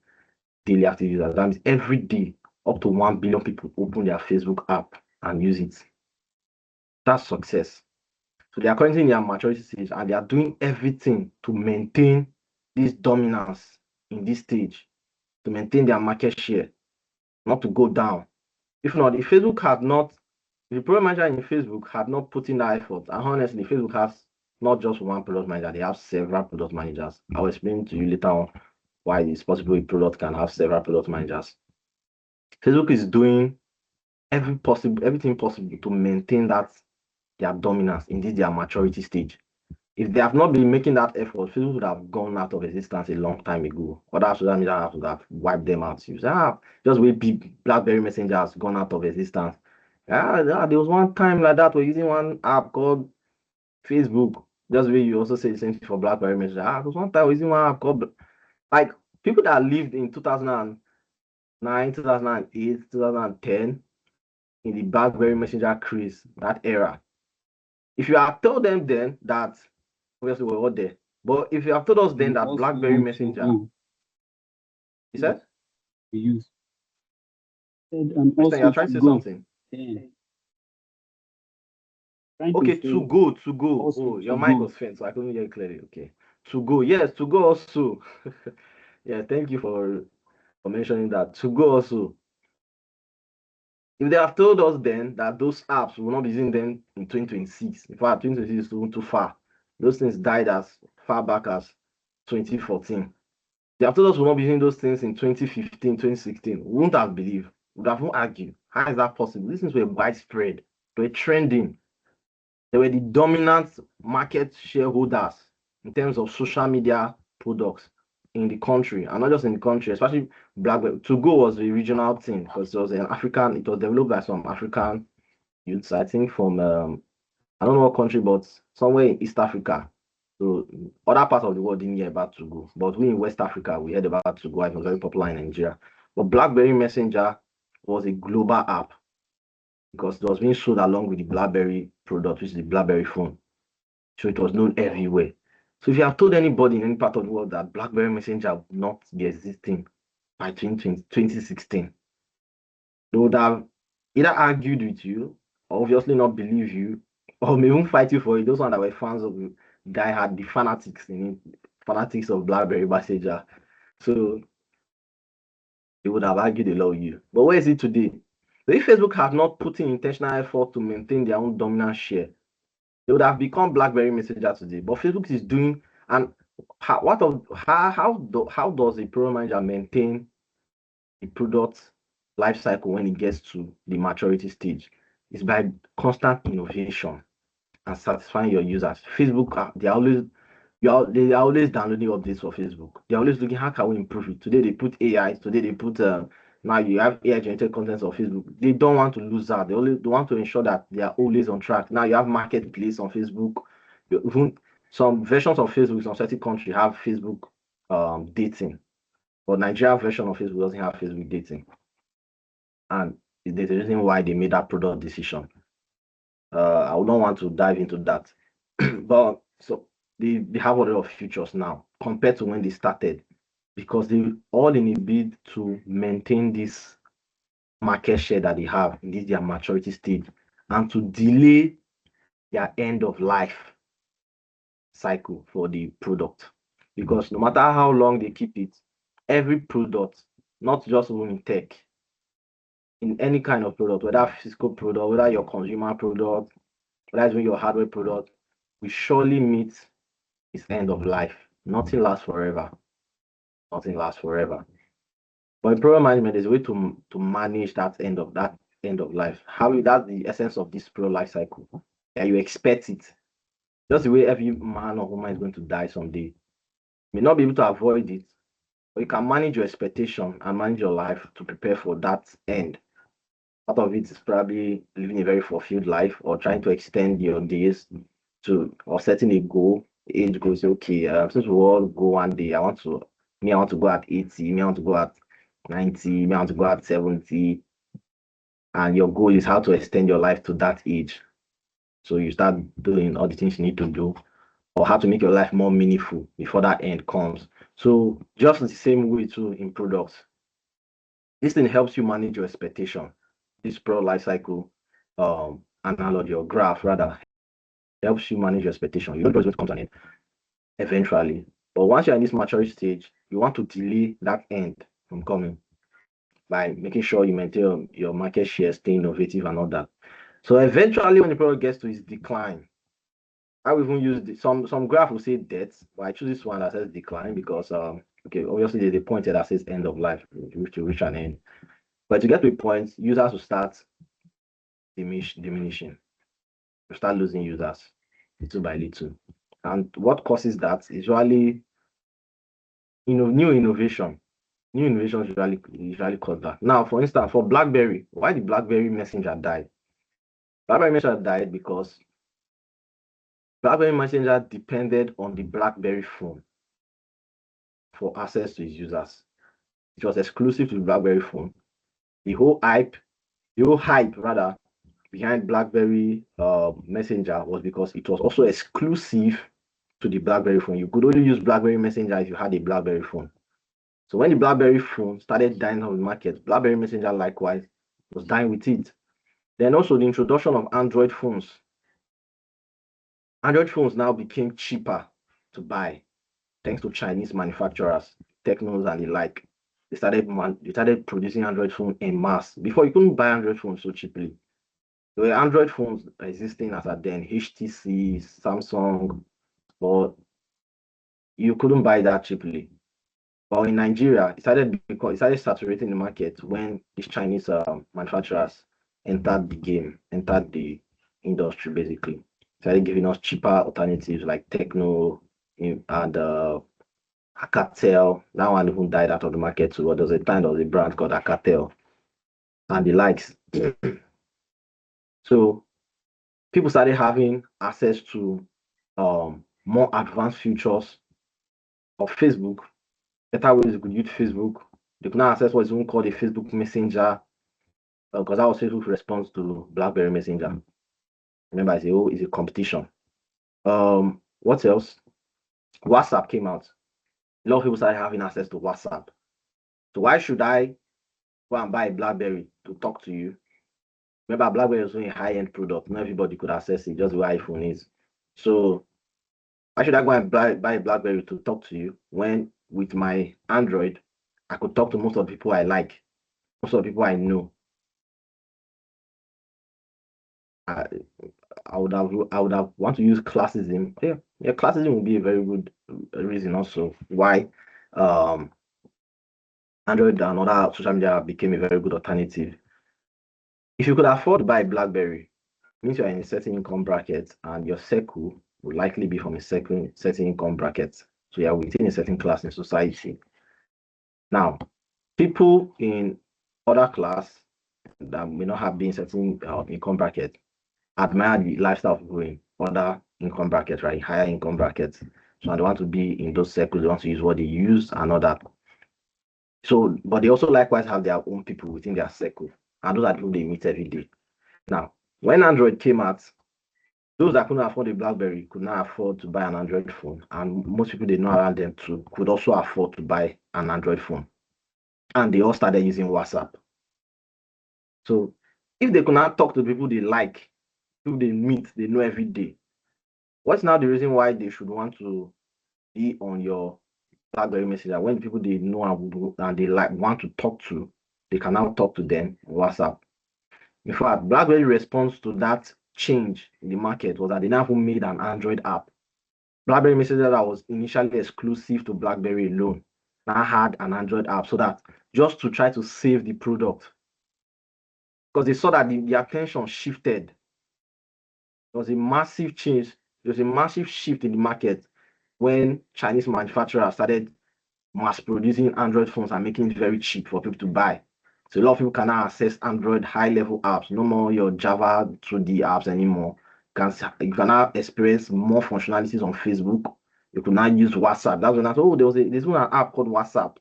[SPEAKER 1] daily active users. That means every day, up to 1 billion people open their Facebook app and use it. That's success. So they are currently in their maturity stage and they are doing everything to maintain this dominance in this stage, to maintain their market share, not to go down. If not, if the product manager in Facebook had not put in that effort, and honestly, Facebook has not just one product manager, they have several product managers. I'll explain to you later on why it's possible a product can have several product managers. Facebook is doing everything possible to maintain their dominance in their maturity stage. If they have not been making that effort, Facebook would have gone out of existence a long time ago. Other social media would have wiped them out. You say, just wait, BlackBerry Messenger has gone out of existence. There was one time like that we're using one app called Facebook. Just where you also say the same thing for BlackBerry Messenger. There was one time we're using one app called Like people that lived in 2009, 2008, 2010 in the BlackBerry Messenger craze, that era. If you have told them then that, obviously we're all there, but if you have told us then
[SPEAKER 3] And
[SPEAKER 1] that
[SPEAKER 3] also
[SPEAKER 1] BlackBerry
[SPEAKER 3] to
[SPEAKER 1] Messenger,
[SPEAKER 3] go,
[SPEAKER 1] you said,
[SPEAKER 3] we use. And
[SPEAKER 1] Christian, you're
[SPEAKER 3] also
[SPEAKER 1] trying
[SPEAKER 3] to
[SPEAKER 1] to say
[SPEAKER 3] go.
[SPEAKER 1] something.
[SPEAKER 3] Yeah. Trying to
[SPEAKER 1] Okay, to
[SPEAKER 3] say
[SPEAKER 1] go, to go.
[SPEAKER 3] also
[SPEAKER 1] Oh, your
[SPEAKER 3] to
[SPEAKER 1] mic
[SPEAKER 3] go.
[SPEAKER 1] was faint, so I couldn't hear you clearly. Okay, to go. Yes, to go also. Yeah, thank you for mentioning that. To go also. If they have told us then that those apps will not be using them in 2026, in fact, 2026 is too far. Those things died as far back as 2014. They have told us we'll not be using those things in 2015, 2016. We wouldn't have believed. We would have not argued. How is that possible? These things were widespread. They were trending. They were the dominant market shareholders in terms of social media products in the country, and not just in the country, especially BlackBerry. To go was a regional thing because it was it was developed by some African youths, I think from I don't know what country, but somewhere in East Africa. So other parts of the world didn't hear about to go, but we in West Africa we heard about to go. It was very popular in Nigeria. But BlackBerry Messenger was a global app because it was being sold along with the BlackBerry product, which is the BlackBerry phone. So it was known everywhere. So if you have told anybody in any part of the world that BlackBerry Messenger would not be existing by 2016, they would have either argued with you, or obviously not believe you, or may even fight you for it. Those ones that were fans of Die Hard, the fanatics in it, fanatics of BlackBerry Messenger. So they would have argued a lot with you. But where is it today? So if Facebook had not put in intentional effort to maintain their own dominant share, they would have become BlackBerry Messenger today. But Facebook is doing, and how does a product manager maintain the product life cycle when it gets to the maturity stage? It's by constant innovation and satisfying your users. Facebook, they are always downloading updates for Facebook. They're always looking how can we improve it. Today they put AI. Today they put now you have AI generated content on Facebook. They don't want to lose out. They want to ensure that they are always on track. Now you have marketplace on Facebook. Even some versions of Facebook in some certain country have Facebook dating, but Nigeria version of Facebook doesn't have Facebook dating, and there's a reason why they made that product decision. I would not want to dive into that, but so they have a lot of features now compared to when they started, because they all in a bid to maintain this market share that they have in this their maturity stage and to delay their end of life cycle for the product. Because no matter how long they keep it, every product, not just even in tech, in any kind of product, whether physical product, whether your consumer product, whether it's your hardware product, will surely meet its end of life. Nothing lasts forever. Nothing lasts forever. But in program management, there's a way to manage that end of life. That's the essence of this pro life cycle. Yeah, you expect it. Just the way every man or woman is going to die someday. You may not be able to avoid it, but you can manage your expectation and manage your life to prepare for that end. Part of it is probably living a very fulfilled life or trying to extend your days or setting a goal, age goal. Say, okay, since we all go one day, I want to go at 80, I want to go at 90, I want to go at 70. And your goal is how to extend your life to that age. So you start doing all the things you need to do, or how to make your life more meaningful before that end comes. So just the same way too in products. This thing helps you manage your expectation. This product life cycle analogy or graph rather helps you manage your expectation. You don't know what's going to come to an end eventually. But once you're in this maturity stage, you want to delay that end from coming by making sure you maintain your market share, stay innovative and all that. So eventually when the product gets to its decline, I will even use some graph will say death, but I choose this one that says decline because okay, obviously there's a point that says end of life, to reach an end. But to get to a point, users will start diminishing. You start losing users little by little. And what causes that is usually new innovation. New innovations usually cause that. Now, for instance, for BlackBerry, why did BlackBerry Messenger die? BlackBerry Messenger died because BlackBerry Messenger depended on the BlackBerry phone for access to its users. It was exclusive to the BlackBerry phone. The whole hype rather behind BlackBerry Messenger was because it was also exclusive to the BlackBerry phone. You could only use BlackBerry Messenger if you had a BlackBerry phone. So when the BlackBerry phone started dying on the market, BlackBerry Messenger likewise was dying with it. Then also the introduction of Android phones. Android phones now became cheaper to buy thanks to Chinese manufacturers, Technos and the like. They started producing Android phones in mass. Before, you couldn't buy Android phones so cheaply. There were Android phones existing as at then, HTC, Samsung, but you couldn't buy that cheaply. But in Nigeria, it started saturating the market when these Chinese manufacturers entered the industry basically. Started giving us cheaper alternatives like Techno and Alcatel. That one even died out of the market too. But there was a time there was a brand called Alcatel and the likes. So people started having access to more advanced features of Facebook, better ways you could use Facebook. They could now access what is even called a Facebook Messenger, because that was Facebook's response to BlackBerry Messenger. Remember, it's a competition. What else? WhatsApp came out. A lot of people started having access to WhatsApp. So why should I go and buy a BlackBerry to talk to you? Remember, BlackBerry was only a high-end product. Not everybody could access it, just the way iPhone is. So why should I go and buy a BlackBerry to talk to you when with my Android, I could talk to most of the people I like, most of the people I know? I would have want to use classism. Yeah, classism would be a very good reason also why Android and other social media became a very good alternative. If you could afford to buy a BlackBerry, it means you're in a certain income bracket and your circle will likely be from a certain income bracket. So you're within a certain class in society. Now, people in other class that may not have been certain income bracket admire the lifestyle of people in other income brackets, right? Higher income brackets. So they want to be in those circles, they want to use what they use and all that. So, but they also likewise have their own people within their circle, and those are people they meet every day. Now, when Android came out, those that couldn't afford a BlackBerry could not afford to buy an Android phone, and most people they know around them too could also afford to buy an Android phone, and they all started using WhatsApp. So, if they could not talk to people they like, people they meet, they know every day, what's now the reason why they should want to be on your BlackBerry Messenger when people they know and they like want to talk to, they can now talk to them on WhatsApp? In fact, BlackBerry response to that change in the market was that they now made an Android app. BlackBerry Messenger that was initially exclusive to BlackBerry alone now had an Android app, so that just to try to save the product, because they saw that the attention shifted. There was a massive change. There was a massive shift in the market when Chinese manufacturers started mass producing Android phones and making it very cheap for people to buy. So a lot of people can now access Android high-level apps, no more your Java 2D apps anymore. You can now experience more functionalities on Facebook. You can now use WhatsApp. That's when I thought, there's an app called WhatsApp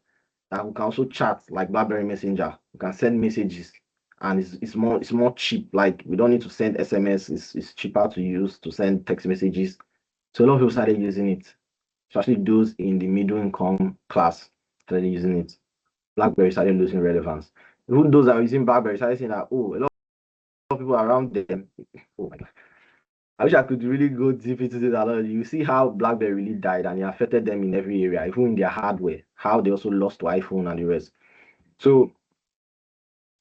[SPEAKER 1] that we can also chat like BlackBerry Messenger. You can send messages, and it's more cheap. Like we don't need to send SMS. It's cheaper to use to send text messages. So a lot of people started using it, especially those in the middle income class started using it. BlackBerry started losing relevance. Even those that are using BlackBerry started saying that, oh, a lot of people around them. Oh my God. I wish I could really go deep into this. You see how BlackBerry really died and it affected them in every area, even in their hardware, how they also lost to iPhone and the rest. So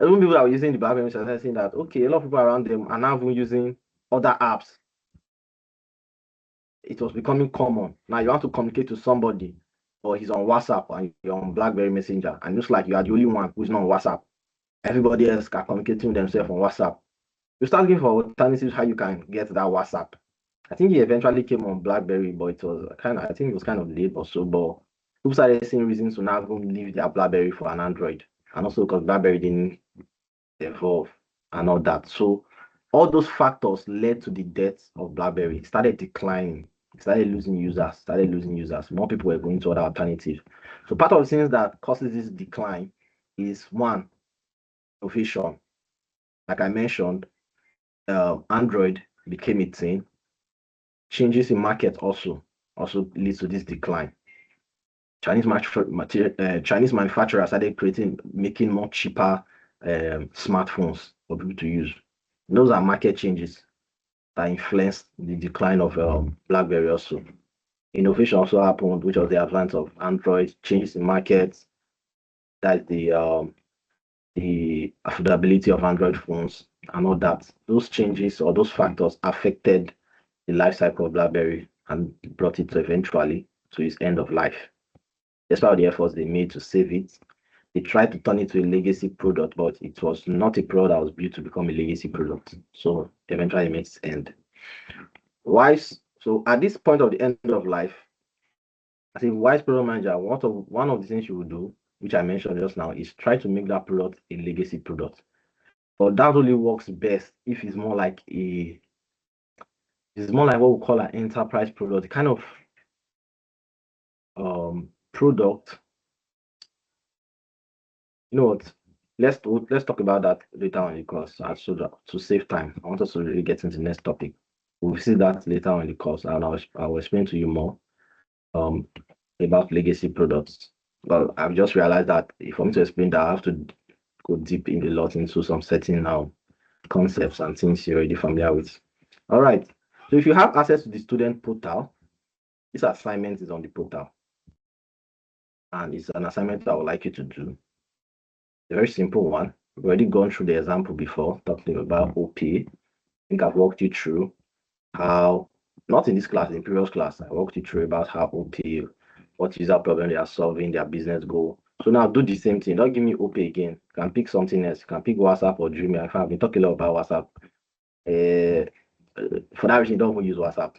[SPEAKER 1] even people that were using the BlackBerry started saying that, okay, a lot of people around them are now even using other apps. It was becoming common. Now you want to communicate to somebody, or he's on WhatsApp and you're on BlackBerry Messenger, and looks like you are the only one who's not on WhatsApp. Everybody else can communicate with themselves on WhatsApp. You start looking for alternatives how you can get that WhatsApp. I think he eventually came on BlackBerry, but it was kind of late or so. But people started seeing reasons to now leave their BlackBerry for an Android, and also because BlackBerry didn't evolve and all that. So all those factors led to the death of BlackBerry. It started declining. It started losing users. More people were going to other alternatives. So part of the things that causes this decline is one, innovation. Like I mentioned, Android became a thing. Changes in market also leads to this decline. Chinese manufacturers started making more cheaper smartphones for people to use. Those are market changes that influenced the decline of BlackBerry also. Innovation also happened, which was the advance of Android, changes in markets, that's the affordability of Android phones and all that. Those changes or those factors affected the life cycle of BlackBerry and brought it to eventually to its end of life. Despite the efforts they made to save it, they tried to turn it to a legacy product, but it was not a product that was built to become a legacy product. So eventually it made its end. So at this point of the end of life, as a wise product manager, one of the things you will do, which I mentioned just now, is try to make that product a legacy product. But that only works best if it's more like what we call an enterprise product, the kind of product. You know what? Let's talk about that later on in the course. So that to save time, I want us to really get into the next topic. We'll see that later on in the course, and I'll explain to you more about legacy products. But I've just realized that for me to explain that, I have to go deep in a lot into some certain concepts and things you're already familiar with. All right. So if you have access to the student portal, this assignment is on the portal. And it's an assignment I would like you to do. A very simple one. We've already gone through the example before, talking about OP. I think I've walked you through how, not in this class, in previous class, I walked you through about how OP, what user problem they are solving, their business goal. So now do the same thing. Don't give me OP again. You can pick something else. You can pick WhatsApp or Dreamia. In fact, I've been talking a lot about WhatsApp. For that reason, don't even use WhatsApp.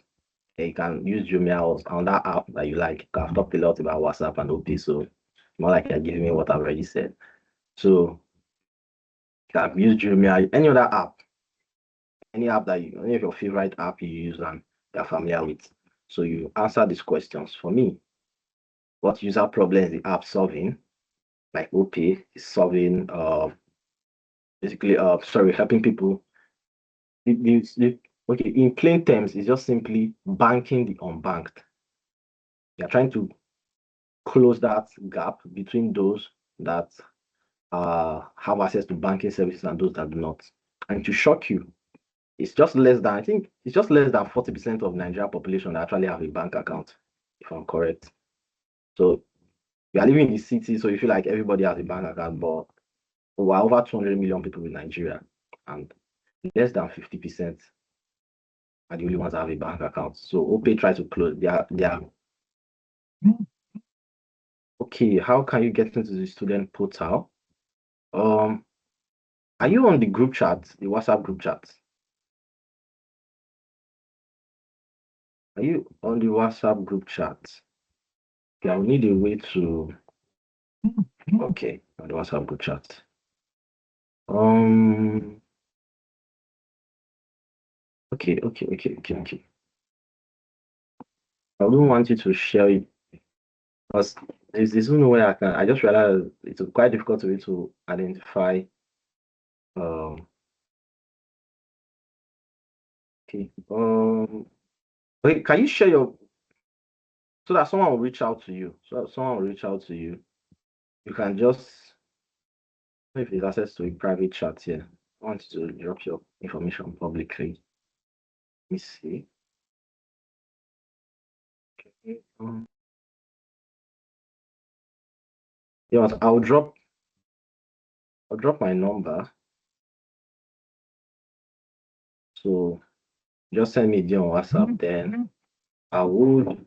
[SPEAKER 1] You can use Dreamia on that app that you like. I've talked a lot about WhatsApp and OP, so more like you're giving me what I've already said. So you can use Dreamia, any other app, any of your favorite app you use and you're familiar with. So you answer these questions for me. What user problem is the app solving? Like OP is solving basically helping people. Okay, in plain terms, it's just simply banking the unbanked. You're trying to close that gap between those that have access to banking services and those that do not. And to shock you, it's just less than, I think it's just less than 40% of Nigerian population that actually have a bank account, if I'm correct. So we are living in the city, so you feel like everybody has a bank account, but we're over 200 million people in Nigeria, and less than 50% are the only ones that have a bank account. So OPay try to close their okay, how can you get into the student portal? Are you on the group chat, the WhatsApp group chat? Are you on the WhatsApp group chat? Yeah, we need a way to. Okay, on the WhatsApp group chat. Okay. I don't want you to share it because there's no way I can. I just realized it's quite difficult for me to identify. Okay. Wait, can you share your so that someone will reach out to you? So that someone will reach out to you. You can just if there's access to a private chat here. I want you to drop your information publicly. Let me see. Okay. Yeah, I'll drop my number. So just send me the on WhatsApp. Then I would.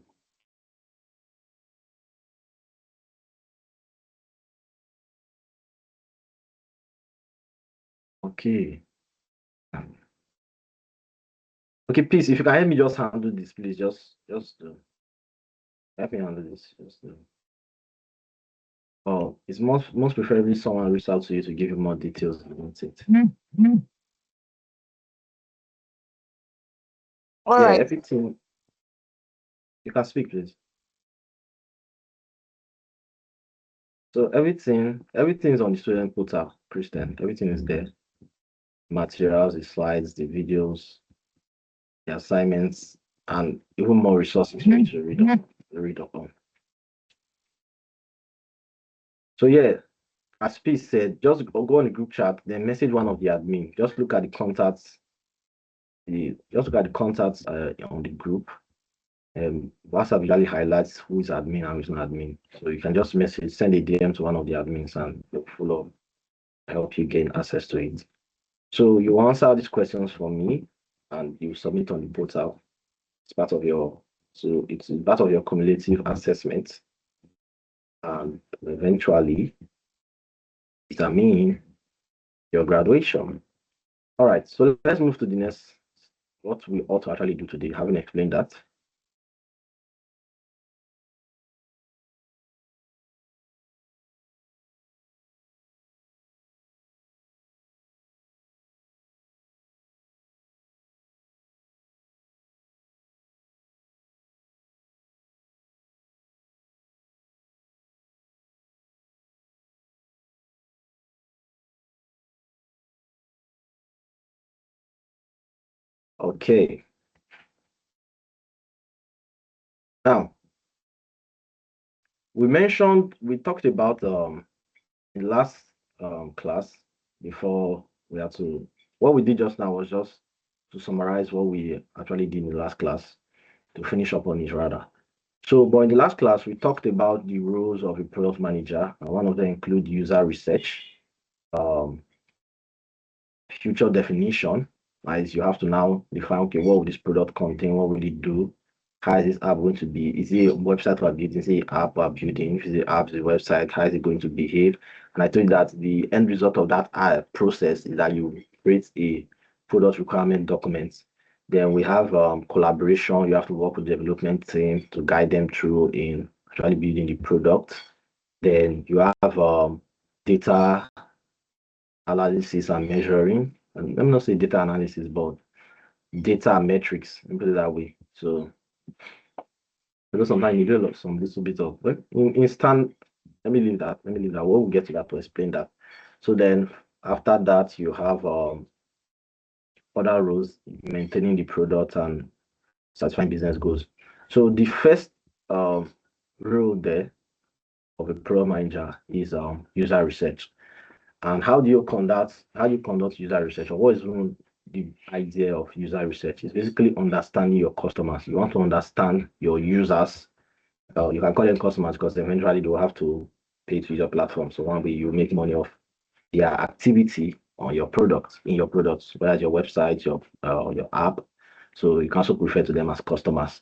[SPEAKER 1] Okay. Okay, please, if you can help me just handle this, please, just help me handle this. Oh, it's most preferably someone reach out to you to give you more details about it.
[SPEAKER 2] All
[SPEAKER 1] Yeah,
[SPEAKER 2] right.
[SPEAKER 1] everything. You can speak, please. So everything's on the student portal, Christian. Everything is there. Materials, the slides, the videos, the assignments, and even more resources for you to read up on. So yeah, as P said, just go on the group chat, then message one of the admin. Just look at the contacts. Just look at the contacts on the group. WhatsApp usually highlights who is admin and who is not admin. So you can just send a DM to one of the admins and they'll follow, help you gain access to it. So you answer these questions for me and you submit on the portal. It's part of your cumulative assessment. And eventually determine your graduation. All right, so let's move to the next, what we ought to actually do today, having explained that. Okay. Now, we talked about in the last class before we had to, what we did just now was just to summarize what we actually did in the last class, to finish up on it rather. So, but in the last class, we talked about the roles of a product manager, and one of them include user research, future definition, as you have to now define, okay, what will this product contain? What will it do? How is this app going to be? Is it a website we're building? Is it an app we're building? If it's an app, the website, how is it going to behave? And I told you that the end result of that process is that you create a product requirement document. Then we have collaboration. You have to work with the development team to guide them through in actually building the product. Then you have data analysis and measuring. And let me not say data analysis, but data metrics. Let me put it that way. So because sometimes you do some little bit of instant. Let me leave that. We'll get to that to explain that. So then after that, you have other roles, maintaining the product and satisfying business goals. So the first role there of a product manager is user research. And how do you conduct user research, or what is the idea of user research? It's basically understanding your customers. You want to understand your users. You can call them customers because eventually they will have to pay to use your platform. So one way you make money off their activity on your product, in your products, whether it's your website, your app. So you can also refer to them as customers.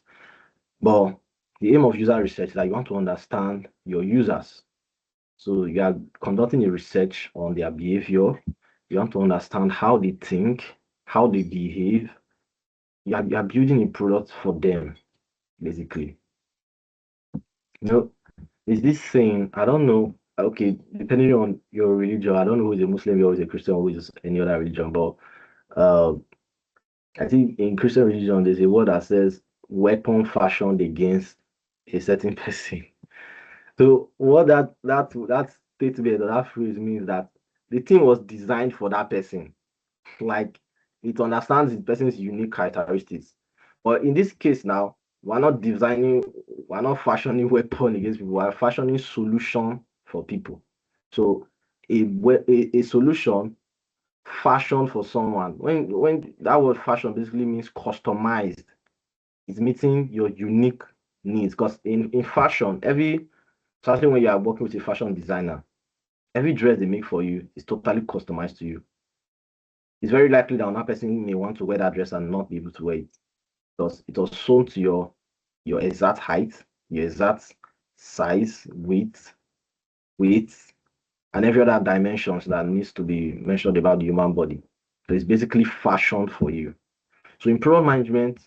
[SPEAKER 1] But the aim of user research is that you want to understand your users. So you are conducting a research on their behavior. You want to understand how they think, how they behave. You are building a product for them, basically. You know, is this saying, I don't know, okay, depending on your religion, I don't know who is a Muslim, who is a Christian, who is any other religion, but uh, I think in Christian religion, there's a word that says weapon fashioned against a certain person. So what that statement or that phrase means that the thing was designed for that person. Like it understands the person's unique characteristics. But in this case now, we're not fashioning weapon against people, we're fashioning solution for people. So a solution fashioned for someone. When that word fashion basically means customized, it's meeting your unique needs. Because in fashion, especially when you are working with a fashion designer, every dress they make for you is totally customized to you. It's very likely that another person may want to wear that dress and not be able to wear it because it was sewn to your exact height, your exact size, weight, and every other dimensions that needs to be mentioned about the human body. So it's basically fashioned for you. So in product management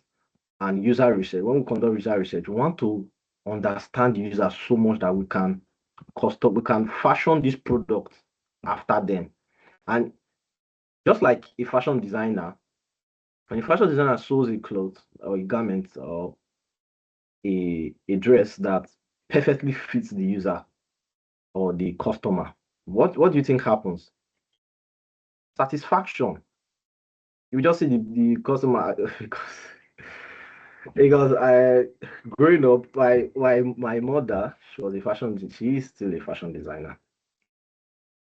[SPEAKER 1] and user research, when we conduct user research, we want to understand the user so much that we can fashion this product after them. And just like a fashion designer, when a fashion designer sews a cloth or a garment or a dress that perfectly fits the user, or the customer, what do you think happens? Satisfaction. You just see the customer because I growing up, my mother, she is still a fashion designer.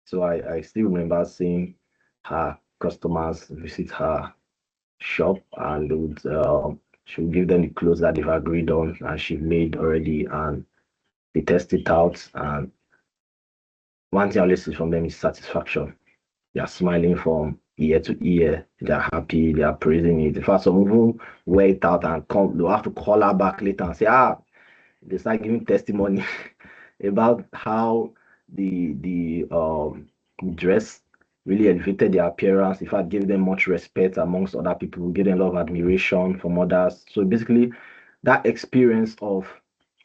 [SPEAKER 1] So I still remember seeing her customers visit her shop, and she would give them the clothes that they've agreed on and she made already, and they test it out. And one thing I always see from them is satisfaction. They are smiling from ear to ear. They are happy. They are praising it. In fact, some even wear it out and come. They'll have to call her back later and say, they start giving testimony about how the dress really elevated their appearance. In fact, gave them much respect amongst other people, gave them a lot of admiration from others. So basically, that experience of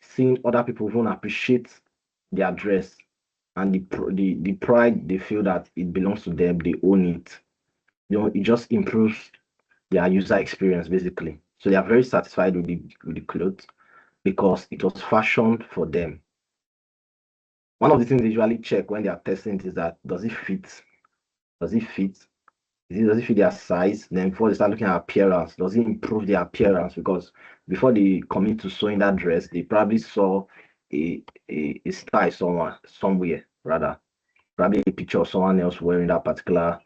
[SPEAKER 1] seeing other people even appreciate their dress and the pride they feel that it belongs to them, they own it. It just improves their user experience basically. So they are very satisfied with the clothes because it was fashioned for them. One of the things they usually check when they are testing it is that does it fit? Does it fit? Does it fit their size? Then before they start looking at appearance, does it improve their appearance? Because before they commit to sewing that dress, they probably saw a style somewhere rather, probably a picture of someone else wearing that particular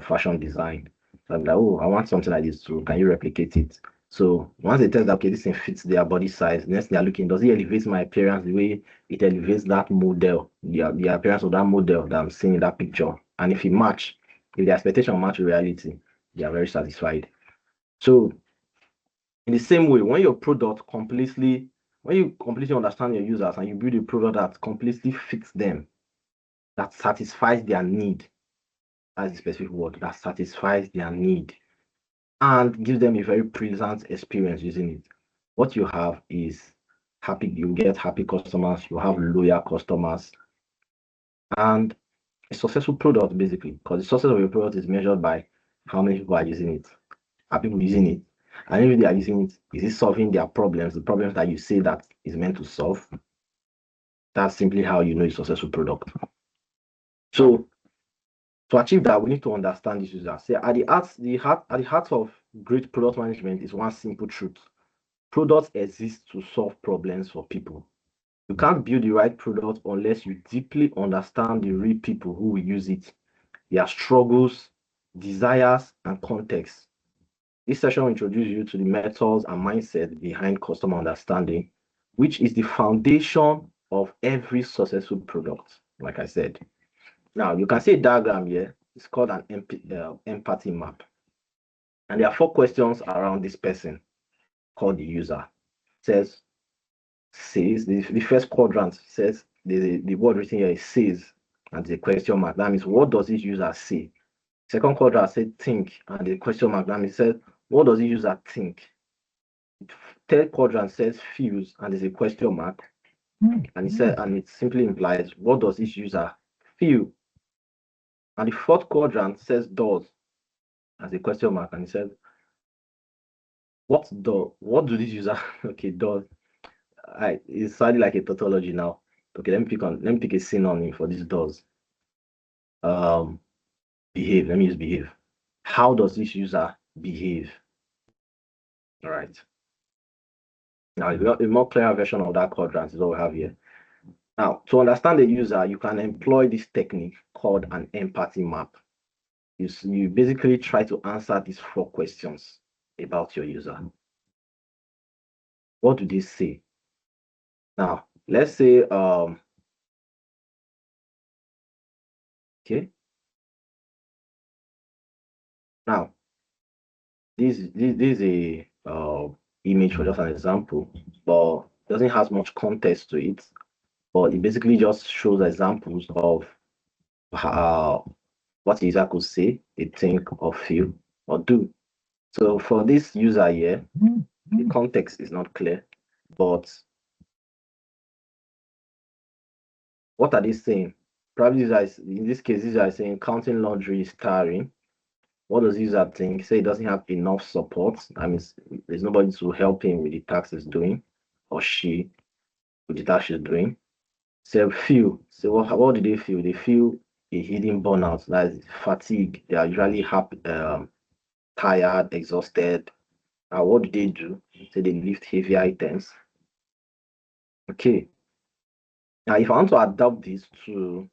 [SPEAKER 1] fashion design. So I'm like, oh, I want something like this too. Can you replicate it? So once they test that, okay, this thing fits their body size, next thing they're looking, does it elevate my appearance the way it elevates that model, the appearance of that model that I'm seeing in that picture? And if the expectation match reality, they are very satisfied. So in the same way, when you completely understand your users and you build a product that completely fits them, that satisfies their need, that's the specific word, that satisfies their need and gives them a very pleasant experience using it. What you have is you get happy customers, you have loyal customers, and a successful product basically, because the success of your product is measured by how many people are using it. Are people using it? And if they are using it, is it solving their problems, the problems that you say that is meant to solve? That's simply how you know a successful product. So to achieve that, we need to understand this user. Say at the heart of great product management is one simple truth. Products exist to solve problems for people. You can't build the right product unless you deeply understand the real people who will use it, their struggles, desires, and context. This session will introduce you to the methods and mindset behind customer understanding, which is the foundation of every successful product, like I said. Now, you can see a diagram here. It's called an empathy map. And there are 4 questions around this person called the user. It says the first quadrant says the word written here is says, and the question mark. That means what does this user say? Second quadrant says think, and the question mark. That means says what does this user think? Third quadrant says feels, and there's a question mark. And it simply implies what does this user feel? And the fourth quadrant says does, as a question mark, and it says what do this user okay does. It's slightly like a tautology now. Okay, let me pick a synonym for this does. Behave. Let me use behave. How does this user behave? All right. Now, a more clear version of that quadrant is what we have here. Now, to understand the user, you can employ this technique called an empathy map. You basically try to answer these 4 questions about your user. What do they say? Now, let's say, okay. Now, this is a image for just an example, but doesn't have much context to it. But it basically just shows examples of how what the user could say, they think, or feel, or do. So for this user here, the context is not clear, but what are they saying? Probably in this case, these are saying counting laundry is tiring. What does the user think? Say he doesn't have enough support. That means there's nobody to help him with the task he's doing, or she with the task she's doing. So feel. So what do they feel? They feel a hidden burnout, that is fatigue. They are usually happy, tired, exhausted. And what do they do? So they lift heavy items. Okay. Now, if I want to adopt this to,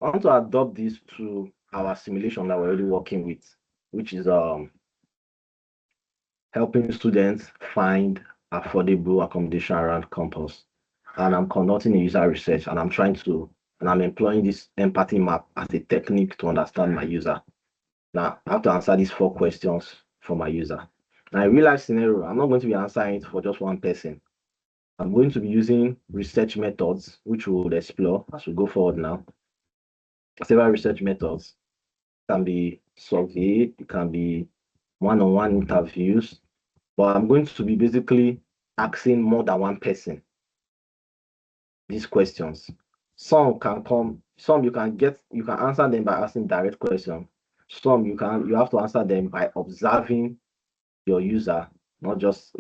[SPEAKER 1] I want to adopt this to our simulation that we're already working with, which is helping students find affordable accommodation around campus. And I'm conducting a user research, and I'm employing this empathy map as a technique to understand my user. Now, I have to answer these 4 questions for my user. Now, in real life scenario, I'm not going to be answering it for just one person. I'm going to be using research methods, which we will explore as we go forward now. Several research methods. It can be survey, it can be one-on-one interviews, but I'm going to be basically asking more than one person these questions. Some you can answer them by asking direct questions. Some you have to answer them by observing your user, not just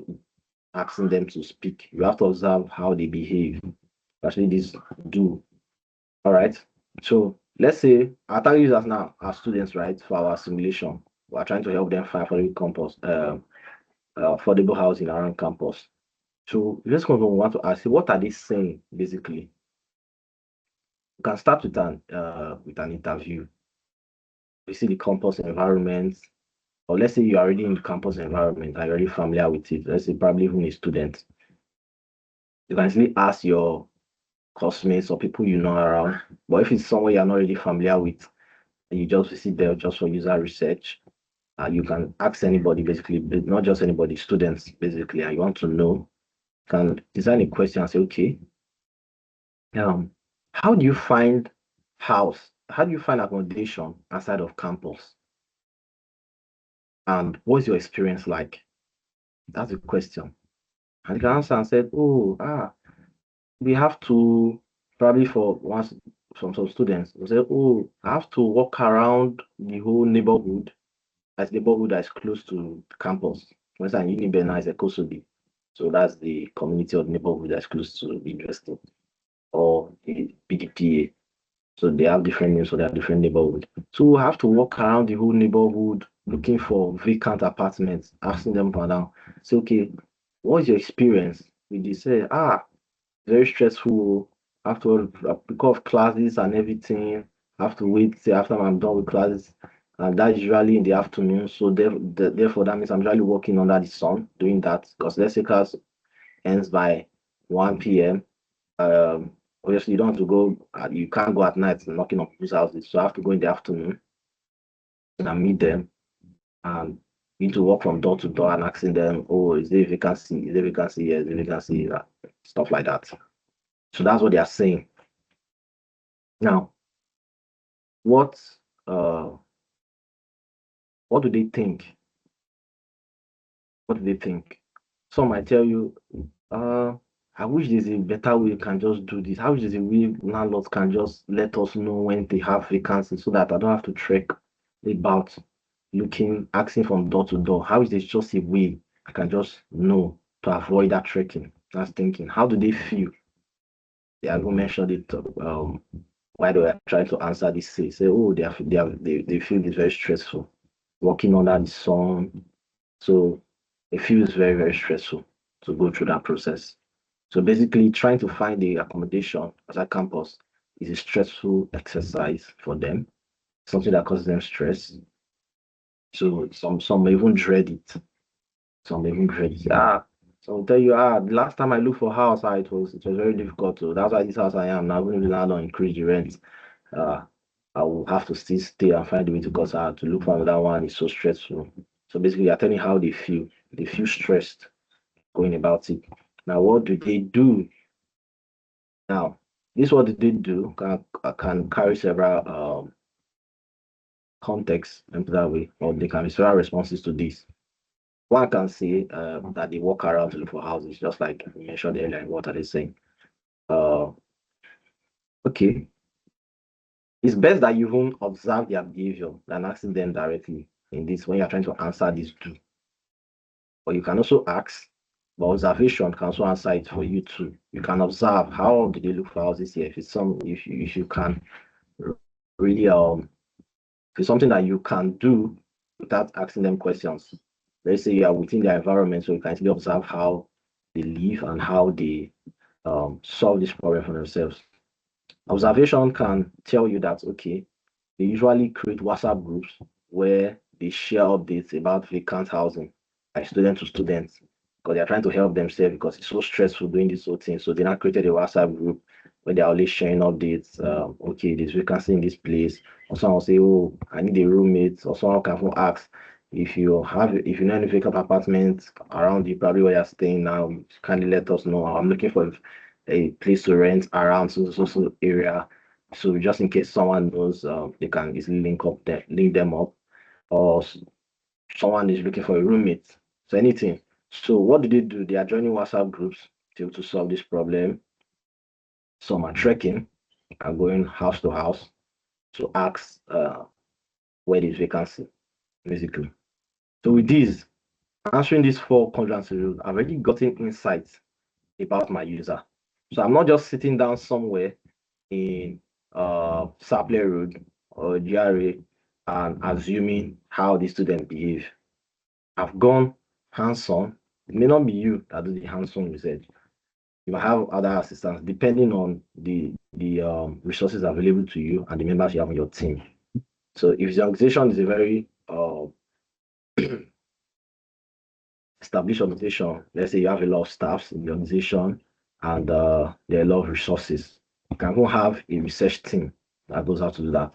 [SPEAKER 1] asking them to speak. You have to observe how they behave. Actually, this do. All right. So let's say our target users now are students, right? For our simulation, we are trying to help them find affordable housing around campus. So just going to want to ask you, what are they saying basically? You can start with an interview. You see the campus environment, or let's say you're already in the campus environment, are already familiar with it. Let's say probably even a student. You can easily ask your classmates or people you know around. But if it's somewhere you're not really familiar with, and you just visit there just for user research, you can ask anybody basically, but not just anybody, students basically, and you want to know, you can design a question and say, okay, um, how do you find how do you find accommodation outside of campus? And what's your experience like? That's the question. And you can answer and said, oh, we have to probably for once from some students, they say, oh, I have to walk around the whole neighborhood, as neighborhood that is close to campus. For instance, Unibena is a Kosobi. So that's the community of neighborhood that's close to the university or the PDPA. So they have different names for their different neighborhood. So we have to walk around the whole neighborhood looking for vacant apartments, asking them for now. Say, okay, what's your experience with this? Say, very stressful. After because of classes and everything, I have to wait till after I'm done with classes, and that's usually in the afternoon. So therefore, that means I'm usually working under the sun doing that. Because let's say class ends by 1 p.m. Obviously you don't have to go. You can't go at night knocking on people's houses. So I have to go in the afternoon and meet them and need to walk from door to door and asking them, oh, is there a vacancy? Is there a vacancy? Yes, there a vacancy? Stuff like that. So that's what they are saying. Now, what uh what do they think? What do they think? Some might tell you, I wish there's a better way you can just do this. I wish there's a way landlords can just let us know when they have vacancies so that I don't have to trek about asking from door to door. How is there just a way I can just know to avoid that trekking? That's thinking. How do they feel? They are going to mention it. Why do I try to answer this? Say, oh, they feel it's very stressful, working under the sun. So it feels very, very stressful to go through that process. So basically, trying to find the accommodation at a campus is a stressful exercise for them, something that causes them stress. So some may even dread it. Some may even dread it. So I'll tell you, the last time I looked for a house, it was very difficult. So that's why this house I am now. Even the landlord increase the rent. Uh, I will have to still stay and find a way to, because to look for another one is so stressful. So basically, you're telling how they feel. They feel stressed going about it. Now, what do they do? Now, this what they do can carry several contexts and that way, or they can be several responses to this. One can say that they walk around to look for houses, just like we mentioned earlier. What are they saying? Uh, okay, it's best that you even observe their behavior than asking them directly in this when you're trying to answer this do. But you can also ask But observation can also answer it for you too. You can observe how do they look for houses here. If you can really if it's something that you can do without asking them questions. Let's say you are within their environment, so you can actually observe how they live and how they solve this problem for themselves. Observation can tell you that okay, they usually create WhatsApp groups where they share updates about vacant housing, like student to students, because they're trying to help themselves because it's so stressful doing this whole thing. So they now created a WhatsApp group where they're always sharing updates. Okay, there's vacancy in this place. Or someone will say, oh, I need a roommate. Or someone can even ask if you know any vacant apartments around you, probably where you're staying now, kindly let us know. I'm looking for a place to rent around so area. So just in case someone knows, they can easily link them up, or someone is looking for a roommate. So anything. So what do they do? They are joining WhatsApp groups to solve this problem. Some are trekking and going house to house to ask where there's vacancy, basically. So with this, answering these four conjunctions rules, I've already gotten insights about my user. So I'm not just sitting down somewhere in Sapler Road or GRA and assuming how the student behave. I've gone hands-on. It may not be you that do the hands-on research. You might have other assistants depending on the resources available to you and the members you have on your team. So if the organization is a very established organization, let's say you have a lot of staffs in the organization and there are a lot of resources, you can even have a research team that goes out to do that.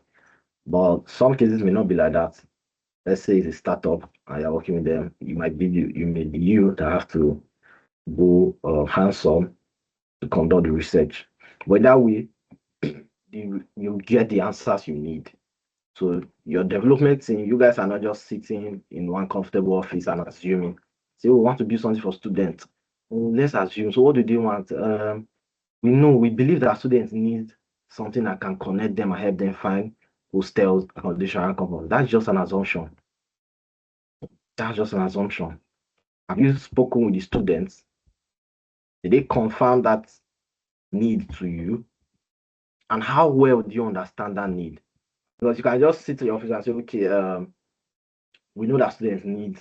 [SPEAKER 1] But some cases may not be like that. Let's say it's a startup and you're working with them, you may be you that have to go hands-on to conduct the research. But that way, you get the answers you need. So your development team, you guys are not just sitting in one comfortable office and assuming. Say, we want to build something for students. Let's assume. So what do they want? We believe that students need something that can connect them and help them find hostels, accommodation, and comfort. That's just an assumption. That's just an assumption. Have you spoken with the students? Did they confirm that need to you? And how well do you understand that need? Because you can just sit in your office and say, okay, we know that students need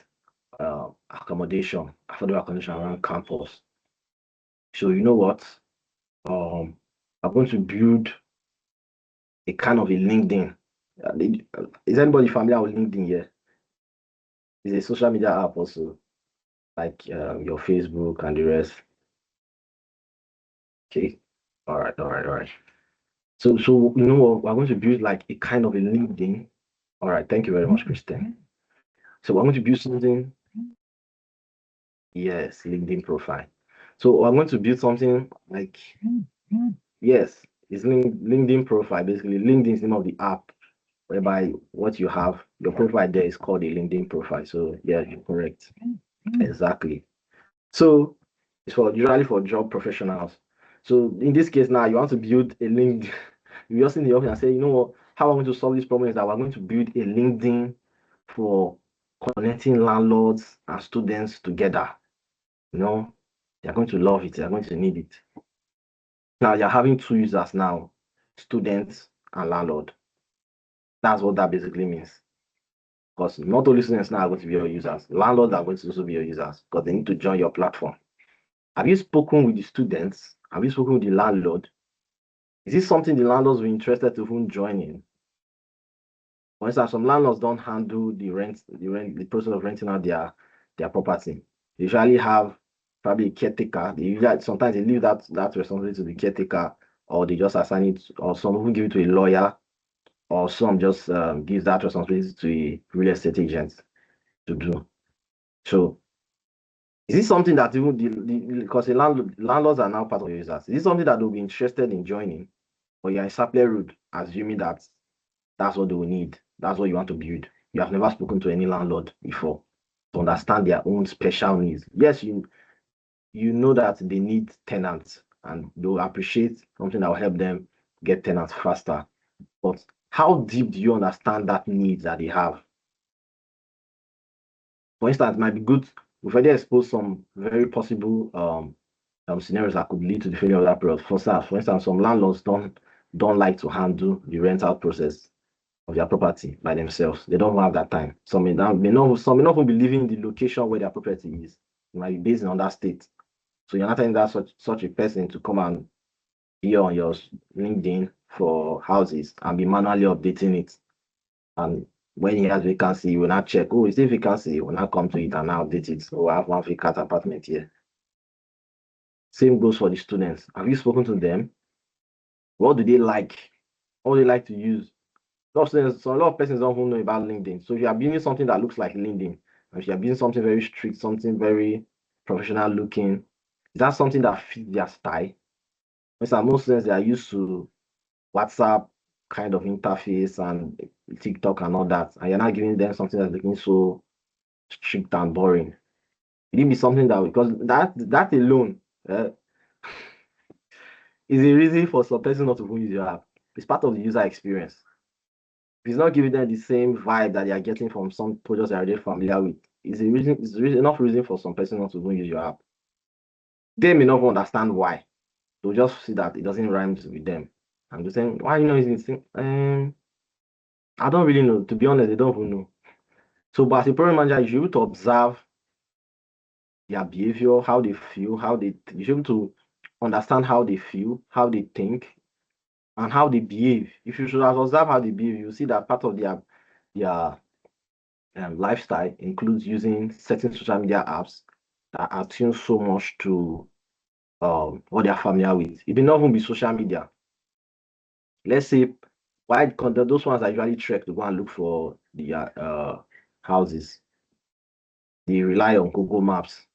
[SPEAKER 1] accommodation, affordable accommodation around campus. So you know what? I'm going to build a kind of a LinkedIn. Is anybody familiar with LinkedIn here? It's a social media app also, like your Facebook and the rest. Okay. All right. So you know what? We're going to build like a kind of a LinkedIn. All right. Thank you very much, Kristen. So we're going to build something. Yes, LinkedIn profile. So I'm going to build something like, yes, it's LinkedIn profile. Basically, LinkedIn is the name of the app whereby what you have, your profile there is called a LinkedIn profile. So yeah, you're correct. Exactly. So it's usually for job professionals. So in this case now, you want to build a link. You just in the office and say, you know what, how I'm going to solve this problem is that we're going to build a LinkedIn for connecting landlords and students together. You know, they're going to love it. They're going to need it. Now you're having two users now, students and landlord. That's what that basically means. Because not only students now are going to be your users, landlords are going to also be your users because they need to join your platform. Have you spoken with the students? Have you spoken with the landlord? Is this something the landlords will be interested to even join in? For instance, some landlords don't handle the process of renting out their property. They usually have probably a caretaker. Sometimes they leave that responsibility to the caretaker, or they just assign it, or some even give it to a lawyer, or some just give that responsibility to a real estate agent to do. So is this something that even because the landlords are now part of your users? Is this something that they'll be interested in joining? Or you're in Sapler Road, assuming that that's what they will need. That's what you want to build. You have never spoken to any landlord before to understand their own special needs. Yes, you know that they need tenants and they'll appreciate something that will help them get tenants faster. But how deep do you understand that need that they have? For instance, it might be good we've already exposed some very possible scenarios that could lead to the failure of that product. For instance, some landlords don't like to handle the rental process of their property by themselves. They don't have that time. Some may not even be living in the location where their property is. It might be based on that state. So you're not telling that such a person to come and be on your LinkedIn for houses and be manually updating it. And when he has vacancy, you will not check, oh, is there vacancy? You will not come to it and now update it. So I have one vacant apartment here. Same goes for the students. Have you spoken to them? What do they like? What do they like to use? A lot of persons don't even know about LinkedIn. So if you are building something that looks like LinkedIn, if you are building something very strict, something very professional looking, is that something that fits their style? Most students, they are used to WhatsApp kind of interface and TikTok and all that, and you're not giving them something that's looking so strict and boring. It didn't be something that, because that alone is a reason for some person not to use your app. It's part of the user experience. If it's not giving them the same vibe that they are getting from some products they're already familiar with, it's enough reason for some person not to use your app. They may not understand why. They'll just see that it doesn't rhyme with them. And they're saying, why you know using this thing? I don't really know. To be honest, they don't even know. So, but as a program manager, you should be able to observe their behavior, how they feel, you should be able to understand how they feel, how they think, and how they behave. If you should observe how they behave, you see that part of their lifestyle includes using certain social media apps that are tuned so much to what they are familiar with. It may not even be social media. Let's say those ones that usually trek to go and look for the houses, they rely on Google Maps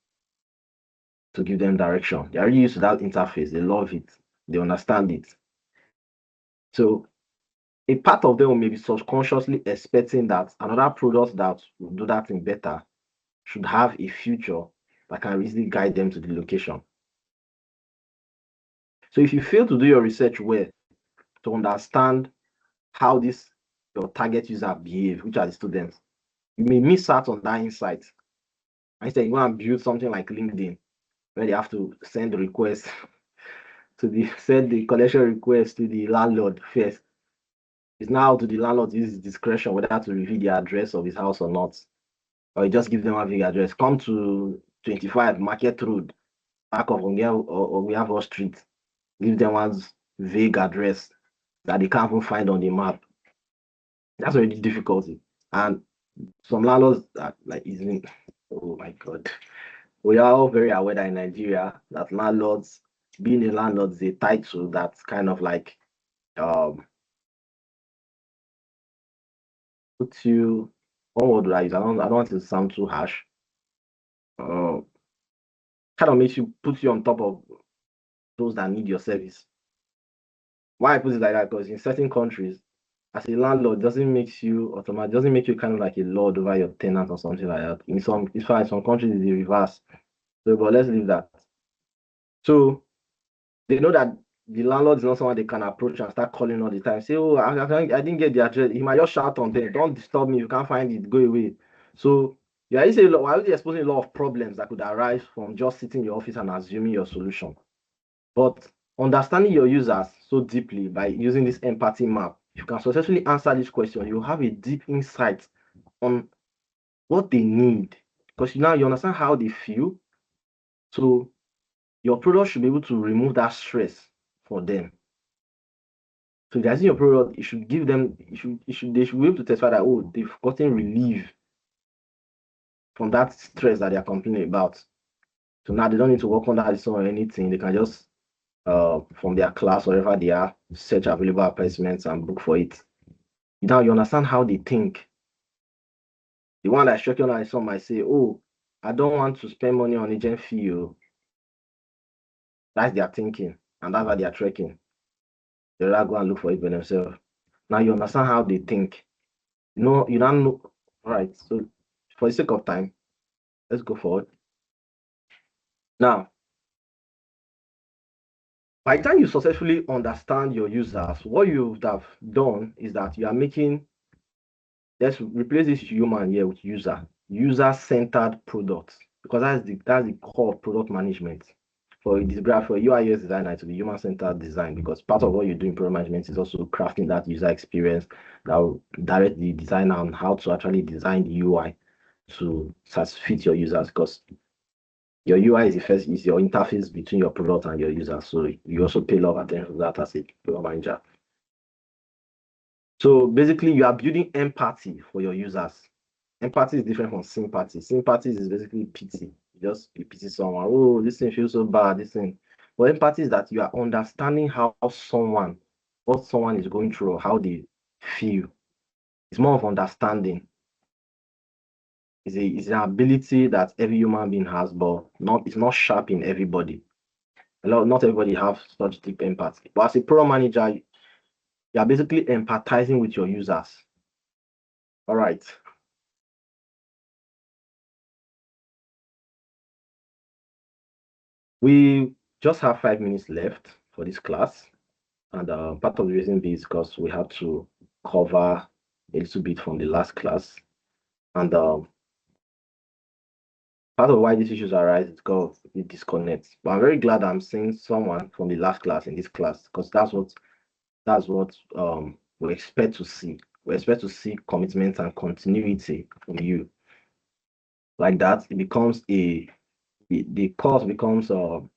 [SPEAKER 1] to give them direction. They are already used to that interface. They love it. They understand it. So a part of them may be subconsciously expecting that another product that will do that thing better should have a feature that can easily guide them to the location. So if you fail to do your research well to understand how your target user behave, which are the students, you may miss out on that insight. Instead, you want to build something like LinkedIn, where they have to send the request send the collection request to the landlord first. It's now to the landlord to use his discretion whether to reveal the address of his house or not. Or you just give them a big address. Come to 25 Market Road, back of Ongiavo Street. Give them one vague address that they can't even find on the map. That's already difficulty. And some landlords that oh my God. We are all very aware that in Nigeria, that landlords, being a landlord is a title that's kind of like puts you, what word would I use? I don't want to sound too harsh. Kind of puts you on top of those that need your service. Why I put it like that? Because in certain countries, as a landlord, doesn't make you kind of like a lord over your tenant or something like that. In some countries, it's the reverse. So, but let's leave that. So they know that the landlord is not someone they can approach and start calling all the time. Say, oh, I didn't get the address. He might just shout on them. Don't disturb me. You can't find it. Go away. So yeah, it's exposing a lot of problems that could arise from just sitting in your office and assuming your solution. But understanding your users so deeply by using this empathy map, if you can successfully answer this question, you have a deep insight on what they need. Because now you understand how they feel. So your product should be able to remove that stress for them. So if they're using your product, they should be able to testify that, oh, they've gotten relief from that stress that they're complaining about. So now they don't need to work on that or anything. They can just from their class, wherever they are, search available apartments and book for it. Now you understand how they think. The one that's checking on some might say, oh, I don't want to spend money on agent fee. That's their thinking, and that's why they are trekking. They rather go and look for it by themselves. Now you understand how they think. You don't know. All right. So for the sake of time, let's go forward. Now, by the time you successfully understand your users, what you would have done is that you are making, let's replace this human here with user-centered products. because that's the core of product management. For a UI/UX designer, to be human-centered design, because part of what you do in product management is also crafting that user experience that will direct the designer on how to actually design the UI to fit your users, because your UI is your interface between your product and your users. So you also pay a lot of attention to that as a product manager. So basically, you are building empathy for your users. Empathy is different from sympathy. Sympathy is basically pity. You pity someone. Oh, this thing feels so bad. This thing. But empathy is that you are understanding what someone is going through, or how they feel. It's more of understanding. It's an ability that every human being has, but it's not sharp in everybody. Not everybody have such deep empathy. But as a product manager, you are basically empathizing with your users. All right. We just have 5 minutes left for this class, and part of the reason is because we have to cover a little bit from the last class, and part of why these issues arise is because it disconnects. But I'm very glad I'm seeing someone from the last class in this class, because that's what we expect to see. We expect to see commitment and continuity from you. Like that, the course becomes a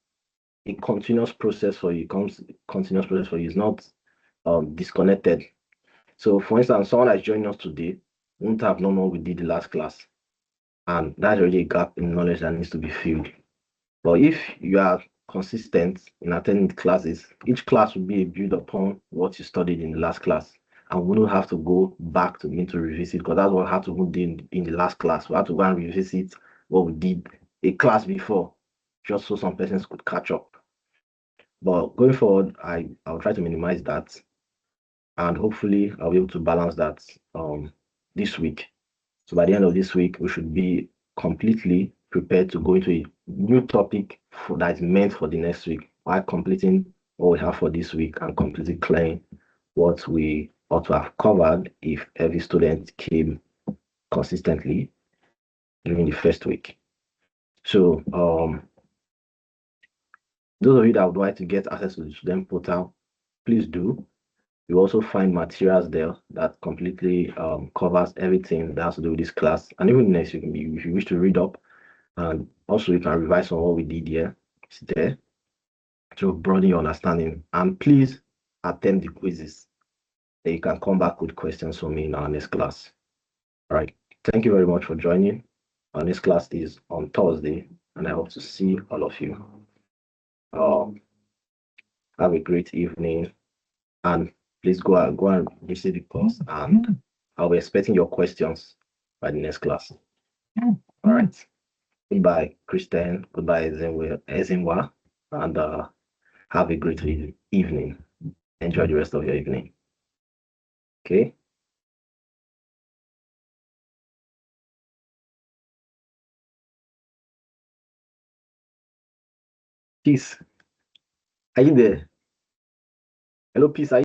[SPEAKER 1] continuous process for you. It's not disconnected. So, for instance, someone that's joining us today won't have known what we did the last class, and that's already a gap in knowledge that needs to be filled. But if you are consistent in attending the classes, each class will be a build upon what you studied in the last class, and we don't have to go back to begin to revisit, because that's what we had to do in the last class. We had to go and revisit what we did a class before, just so some persons could catch up. But going forward, I'll try to minimize that, and hopefully I'll be able to balance that this week. So by the end of this week, we should be completely prepared to go into a new topic that is meant for the next week, while completing what we have for this week and completely clearing what we ought to have covered if every student came consistently during the first week. So those of you that would like to get access to the student portal, please do. You also find materials there that completely covers everything that has to do with this class. And even next, if you wish to read up, and also you can revise on what we did here. It's there to broaden your understanding. And please attend the quizzes. Then you can come back with questions for me in our next class. All right. Thank you very much for joining. Our next class is on Thursday, and I hope to see all of you. Have a great evening, and please go and visit the course, and I'll be expecting your questions by the next class. All right. Goodbye, Christian. Goodbye, Ezinwa, and have a great evening. Enjoy the rest of your evening. Okay. Peace. Are you there? Hello, Peace. Are you